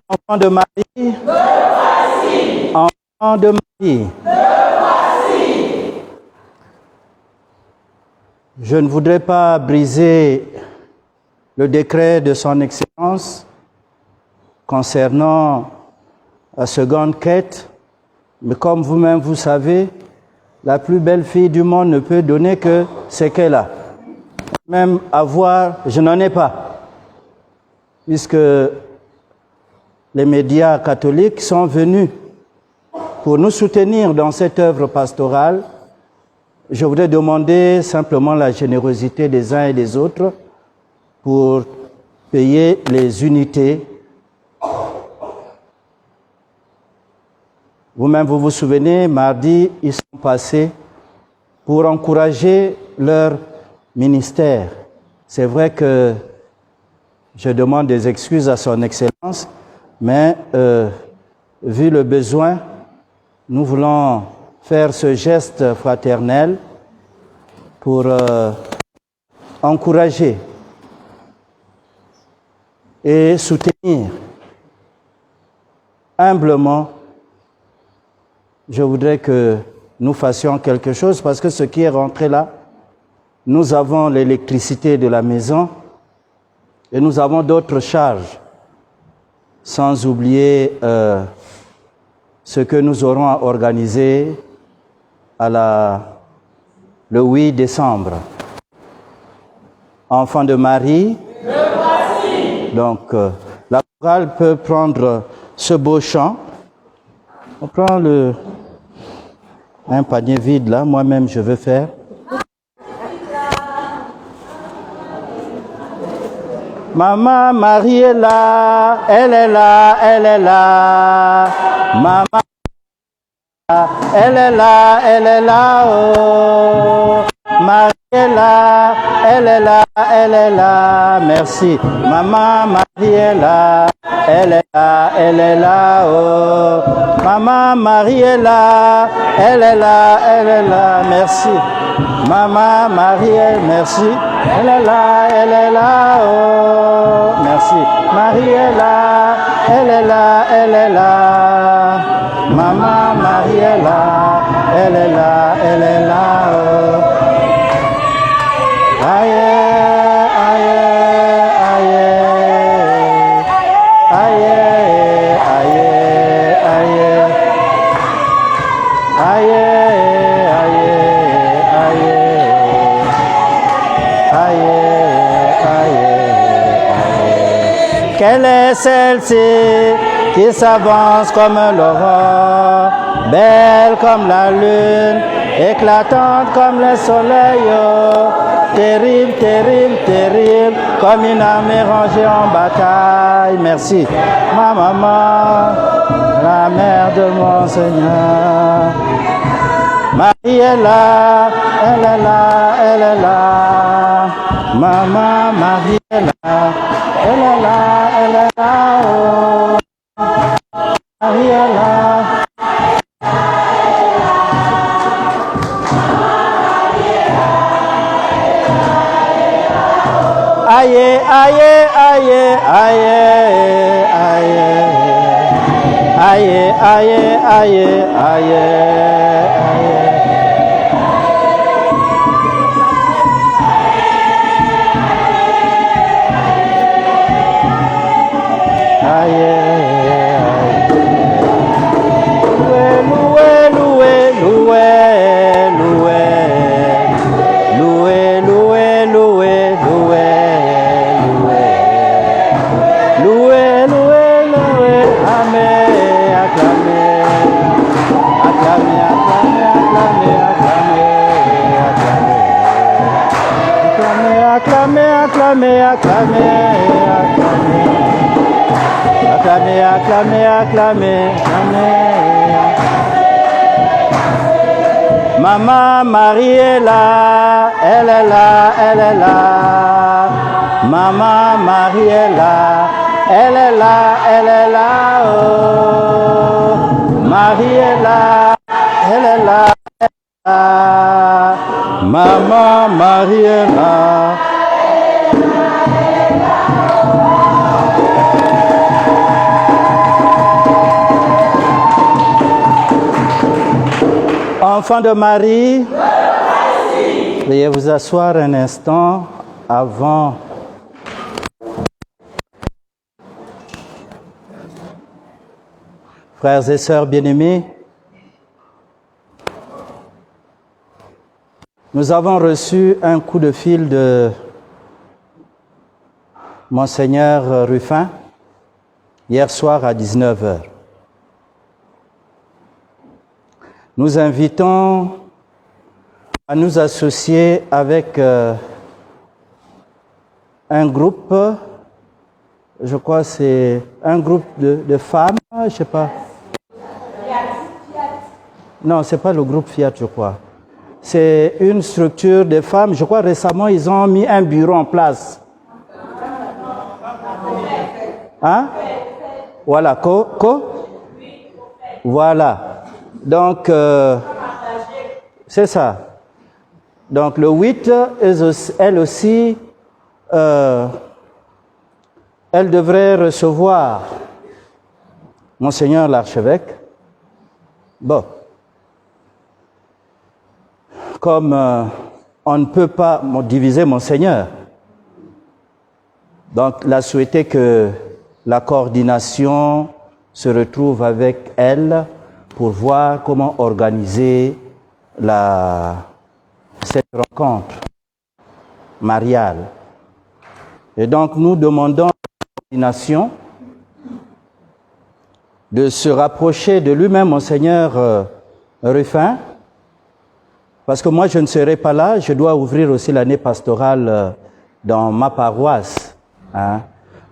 Speaker 1: Enfant de Marie, enfant de Marie, je ne voudrais pas briser le décret de son Excellence concernant la seconde quête, mais comme vous-même vous savez, la plus belle fille du monde ne peut donner que ce qu'elle a. Même avoir, je n'en ai pas, puisque les médias catholiques sont venus pour nous soutenir dans cette œuvre pastorale. Je voudrais demander simplement la générosité des uns et des autres pour payer les unités. Vous-même, vous vous souvenez, mardi, ils sont passés pour encourager leur ministère. C'est vrai que je demande des excuses à son Excellence, mais vu le besoin, nous voulons faire ce geste fraternel pour encourager et soutenir humblement. Je voudrais que nous fassions quelque chose parce que ce qui est rentré là, nous avons l'électricité de la maison et nous avons d'autres charges. Sans oublier ce que nous aurons à organiser le 8 décembre. Enfant de Marie, donc la chorale peut prendre ce beau chant. On prend un panier vide là, moi-même je veux faire. Maman Marie est là, elle est là, elle est là. Maman, elle est là, elle est là. Oh. Marie est là, elle est là, elle est là. Merci. Maman Marie est là, elle est là, elle est là. Oh. Maman Marie est là, elle est là, elle est là. Merci. Maman Marie, merci. Elle est là, elle est là. Oh, merci. Marie est là, elle est là, elle est là. Maman Marie est là, elle est là, elle est là. Oh. Aïe, aïe, aïe, aïe, aïe, aïe, aïe, quelle est celle-ci qui s'avance comme l'aurore, belle comme la lune, éclatante comme le soleil, oh, terrible, terrible, terrible, comme une armée rangée en bataille. Merci. Ma maman, la mère de mon Seigneur. Marie est là, elle est là, elle est là. Maman, Marie est là, elle est là, elle est là. Oh. Marie est là. Aïe, aïe, aïe, aïe, aïe, aïe, aïe, aïe, aïe, acclamez, acclamez. Maman Marie est là, elle est là, elle est là. Maman Marie est là, elle est là, elle est là. Oh. Marie est là, elle est là, elle est là. Maman Marie est là. Enfants de Marie, veuillez vous asseoir un instant avant. Frères et sœurs bien-aimés, nous avons reçu un coup de fil de Monseigneur Ruffin hier soir à 19h. Nous invitons à nous associer avec un groupe, je crois que c'est un groupe de femmes, je ne sais pas. Non, ce n'est pas le groupe Fiat, je crois. C'est une structure de femmes, je crois récemment ils ont mis un bureau en place. Hein? Voilà, Voilà. Donc, c'est ça. Donc, le 8, elle aussi, elle devrait recevoir Monseigneur l'archevêque. Bon. Comme on ne peut pas diviser Monseigneur, donc, elle a souhaité que la coordination se retrouve avec elle pour voir comment organiser cette rencontre mariale. Et donc, nous demandons la coordination de se rapprocher de lui-même, Monseigneur Ruffin, parce que moi je ne serai pas là, je dois ouvrir aussi l'année pastorale dans ma paroisse,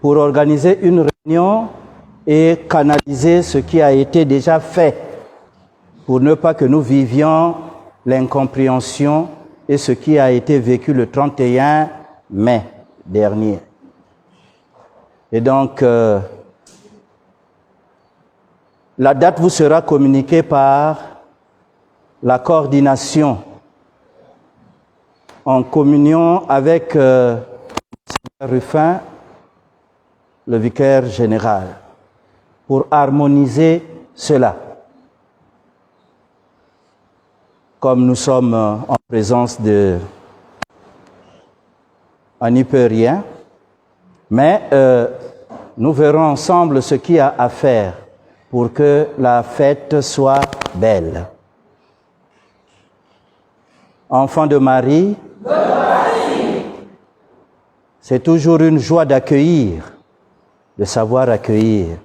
Speaker 1: pour organiser une réunion et canaliser ce qui a été déjà fait, pour ne pas que nous vivions l'incompréhension et ce qui a été vécu le 31 mai dernier. Et donc, la date vous sera communiquée par la coordination en communion avec M. Ruffin, le vicaire général, pour harmoniser cela. Comme nous sommes en présence de... On n'y peut rien, mais nous verrons ensemble ce qu'il y a à faire pour que la fête soit belle. Enfants de Marie, c'est toujours une joie d'accueillir, de savoir accueillir,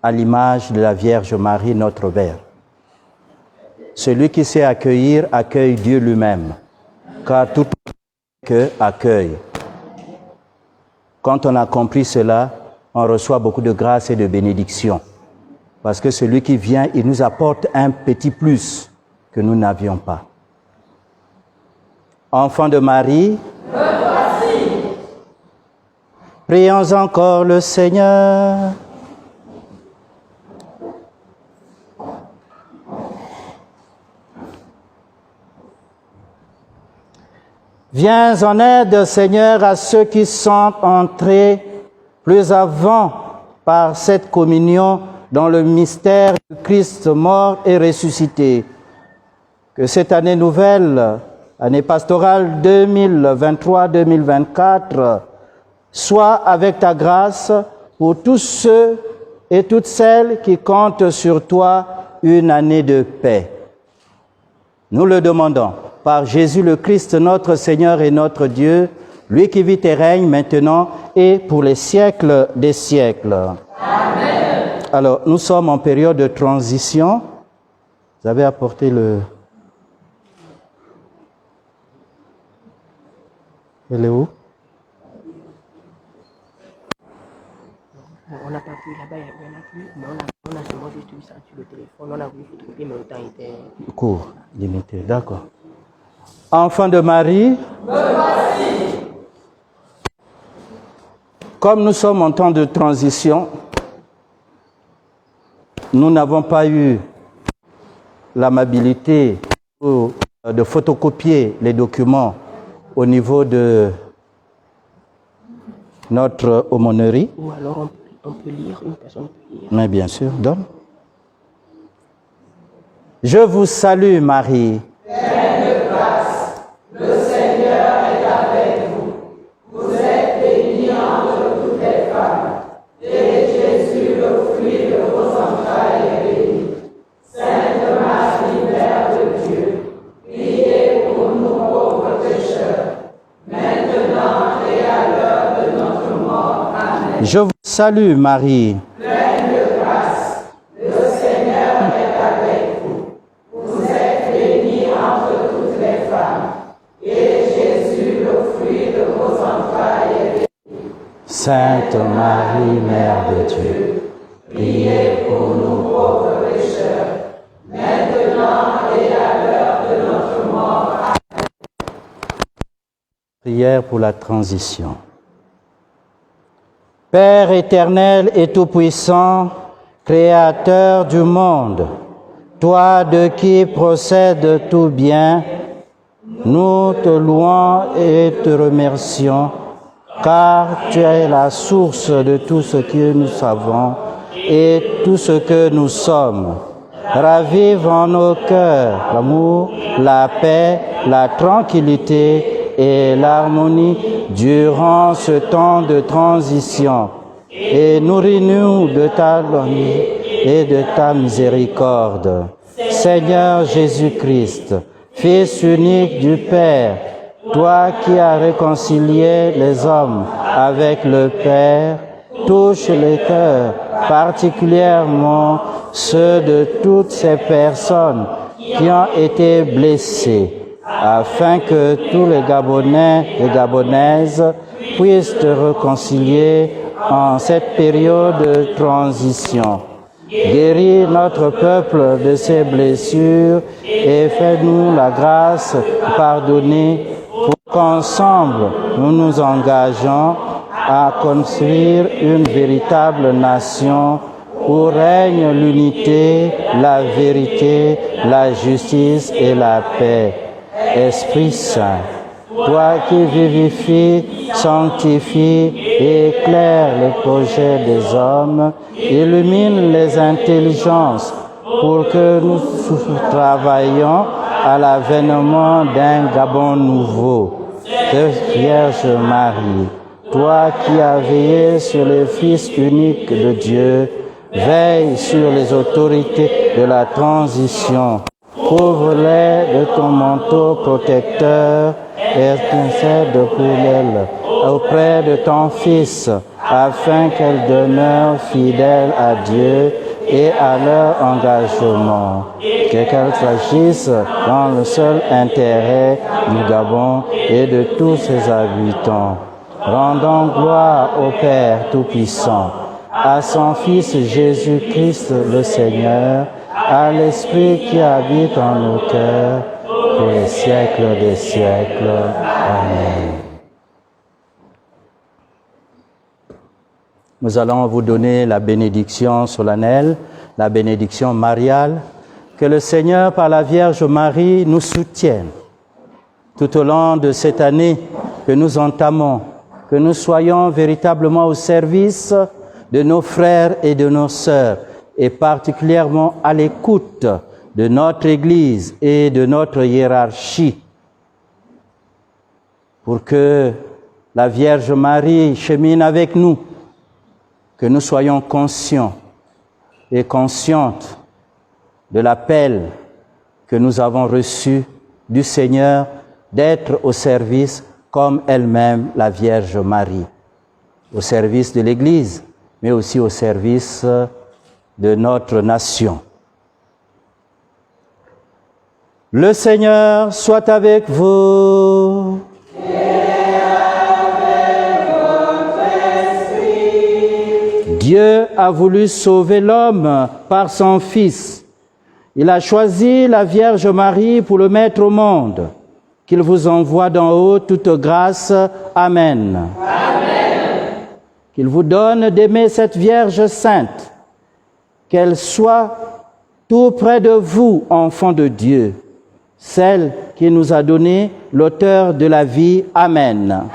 Speaker 1: à l'image de la Vierge Marie, notre Mère. Celui qui sait accueillir, accueille Dieu lui-même, car tout que accueille. Quand on a compris cela, on reçoit beaucoup de grâce et de bénédictions. Parce que celui qui vient, il nous apporte un petit plus que nous n'avions pas. Enfants de Marie, prions encore le Seigneur. Viens en aide, Seigneur, à ceux qui sont entrés plus avant par cette communion dans le mystère du Christ mort et ressuscité. Que cette année nouvelle, année pastorale 2023-2024, soit avec ta grâce pour tous ceux et toutes celles qui comptent sur toi une année de paix. Nous le demandons par Jésus le Christ, notre Seigneur et notre Dieu, lui qui vit et règne maintenant et pour les siècles des siècles. Amen. Alors, nous sommes en période de transition. Vous avez apporté le... Elle est où?
Speaker 6: On n'a pas pu là-bas, il n'y en a plus, mais on a seulement juste eu ça sur le téléphone, on a voulu photographier, mais le temps était...
Speaker 1: Court, limité, d'accord. Enfants de Marie, comme nous sommes en temps de transition, nous n'avons pas eu l'amabilité de photocopier les documents au niveau de notre aumônerie.
Speaker 6: Ou alors on peut lire, une personne peut lire.
Speaker 1: Mais bien sûr, donne. Je vous salue Marie.
Speaker 7: Pleine de grâce, le Seigneur est avec vous. Vous êtes bénie entre toutes les femmes, et Jésus, le fruit de vos entrailles, est béni. Sainte Marie, Mère de Dieu, priez pour nous pauvres pécheurs, maintenant et à l'heure de notre mort. Amen.
Speaker 1: Je vous salue Marie.
Speaker 7: Pleine de grâce, le Seigneur est avec vous. Vous êtes bénie entre toutes les femmes, et Jésus, le fruit de vos entrailles, est béni.
Speaker 1: Sainte Marie, Mère de Dieu,
Speaker 7: Priez pour nous pauvres pécheurs, maintenant et à l'heure de notre mort.
Speaker 1: prière pour la transition. Père éternel et tout-puissant, Créateur du monde, toi de qui procède tout bien, nous te louons et te remercions, car tu es la source de tout ce que nous savons et tout ce que nous sommes. Ravive en nos cœurs l'amour, la paix, la tranquillité et l'harmonie durant ce temps de transition. Et nourris-nous de ta bonté et de ta miséricorde. Seigneur Jésus-Christ, Fils unique du Père, toi qui as réconcilié les hommes avec le Père, touche les cœurs, particulièrement ceux de toutes ces personnes qui ont été blessées, afin que tous les Gabonais et Gabonaises puissent te réconcilier en cette période de transition. Guéris notre peuple de ses blessures et fais-nous la grâce de pardonner pour qu'ensemble nous nous engageons à construire une véritable nation où règne l'unité, la vérité, la justice et la paix. Esprit Saint, toi qui vivifies, sanctifies et éclaires les projets des hommes, illumine les intelligences pour que nous travaillions à l'avènement d'un Gabon nouveau. Vierge Marie, toi qui as veillé sur le Fils unique de Dieu, veille sur les autorités de la transition. Couvre-les de ton manteau protecteur et intercède pour elles auprès de ton Fils, afin qu'elles demeurent fidèles à Dieu et à leur engagement. Qu'elles agissent dans le seul intérêt du Gabon et de tous ses habitants. Rendons gloire au Père Tout-Puissant, à son Fils Jésus-Christ le Seigneur, à l'Esprit qui habite en nos cœurs, pour les siècles des siècles. Amen. Nous allons vous donner la bénédiction solennelle, la bénédiction mariale. Que le Seigneur, par la Vierge Marie, nous soutienne tout au long de cette année que nous entamons, que nous soyons véritablement au service de nos frères et de nos sœurs, et particulièrement à l'écoute de notre Église et de notre hiérarchie, pour que la Vierge Marie chemine avec nous, que nous soyons conscients et conscientes de l'appel que nous avons reçu du Seigneur d'être au service comme elle-même la Vierge Marie, au service de l'Église, mais aussi au service de notre nation. Le Seigneur soit avec vous. Dieu a voulu sauver l'homme par son Fils. Il a choisi la Vierge Marie pour le mettre au monde. Qu'il vous envoie d'en haut toute grâce. Amen. Amen. Qu'il vous donne d'aimer cette Vierge sainte. Qu'elle soit tout près de vous, enfants de Dieu, celle qui nous a donné l'auteur de la vie. Amen. Amen.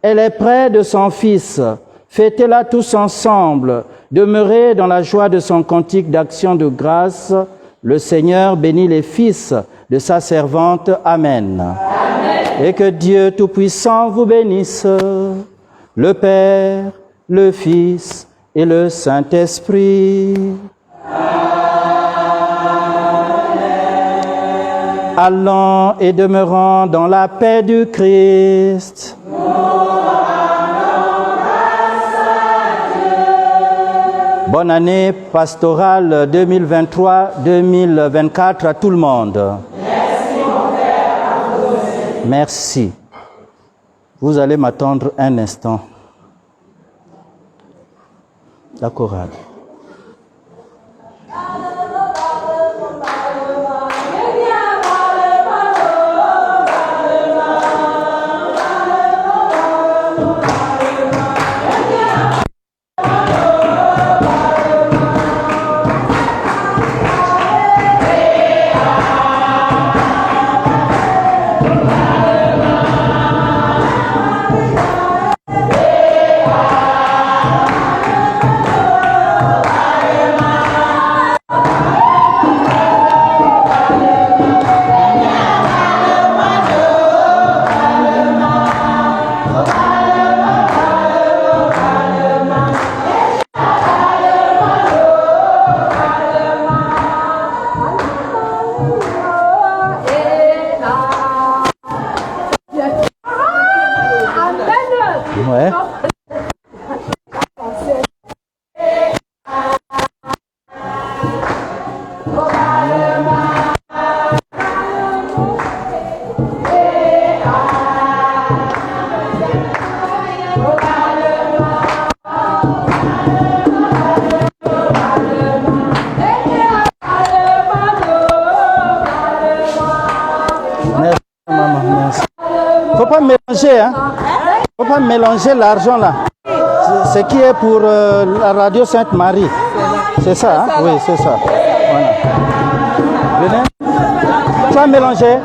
Speaker 1: Elle est près de son Fils. Fêtez-la tous ensemble. Demeurez dans la joie de son cantique d'action de grâce. Le Seigneur bénit les fils de sa servante. Amen. Amen. Et que Dieu Tout-Puissant vous bénisse, le Père, le Fils et le Saint-Esprit. Amen. Allons et demeurons dans la paix du Christ. Bonne année pastorale 2023-2024 à tout le monde.
Speaker 7: Merci mon Père, à vous aussi.
Speaker 1: Merci. Vous allez m'attendre un instant. La chorale. Faut pas mélanger, hein. Faut pas mélanger l'argent là. Ce qui est pour la radio Sainte-Marie. C'est ça, hein? Oui, c'est ça. Voilà. Venez. Tu vas mélanger.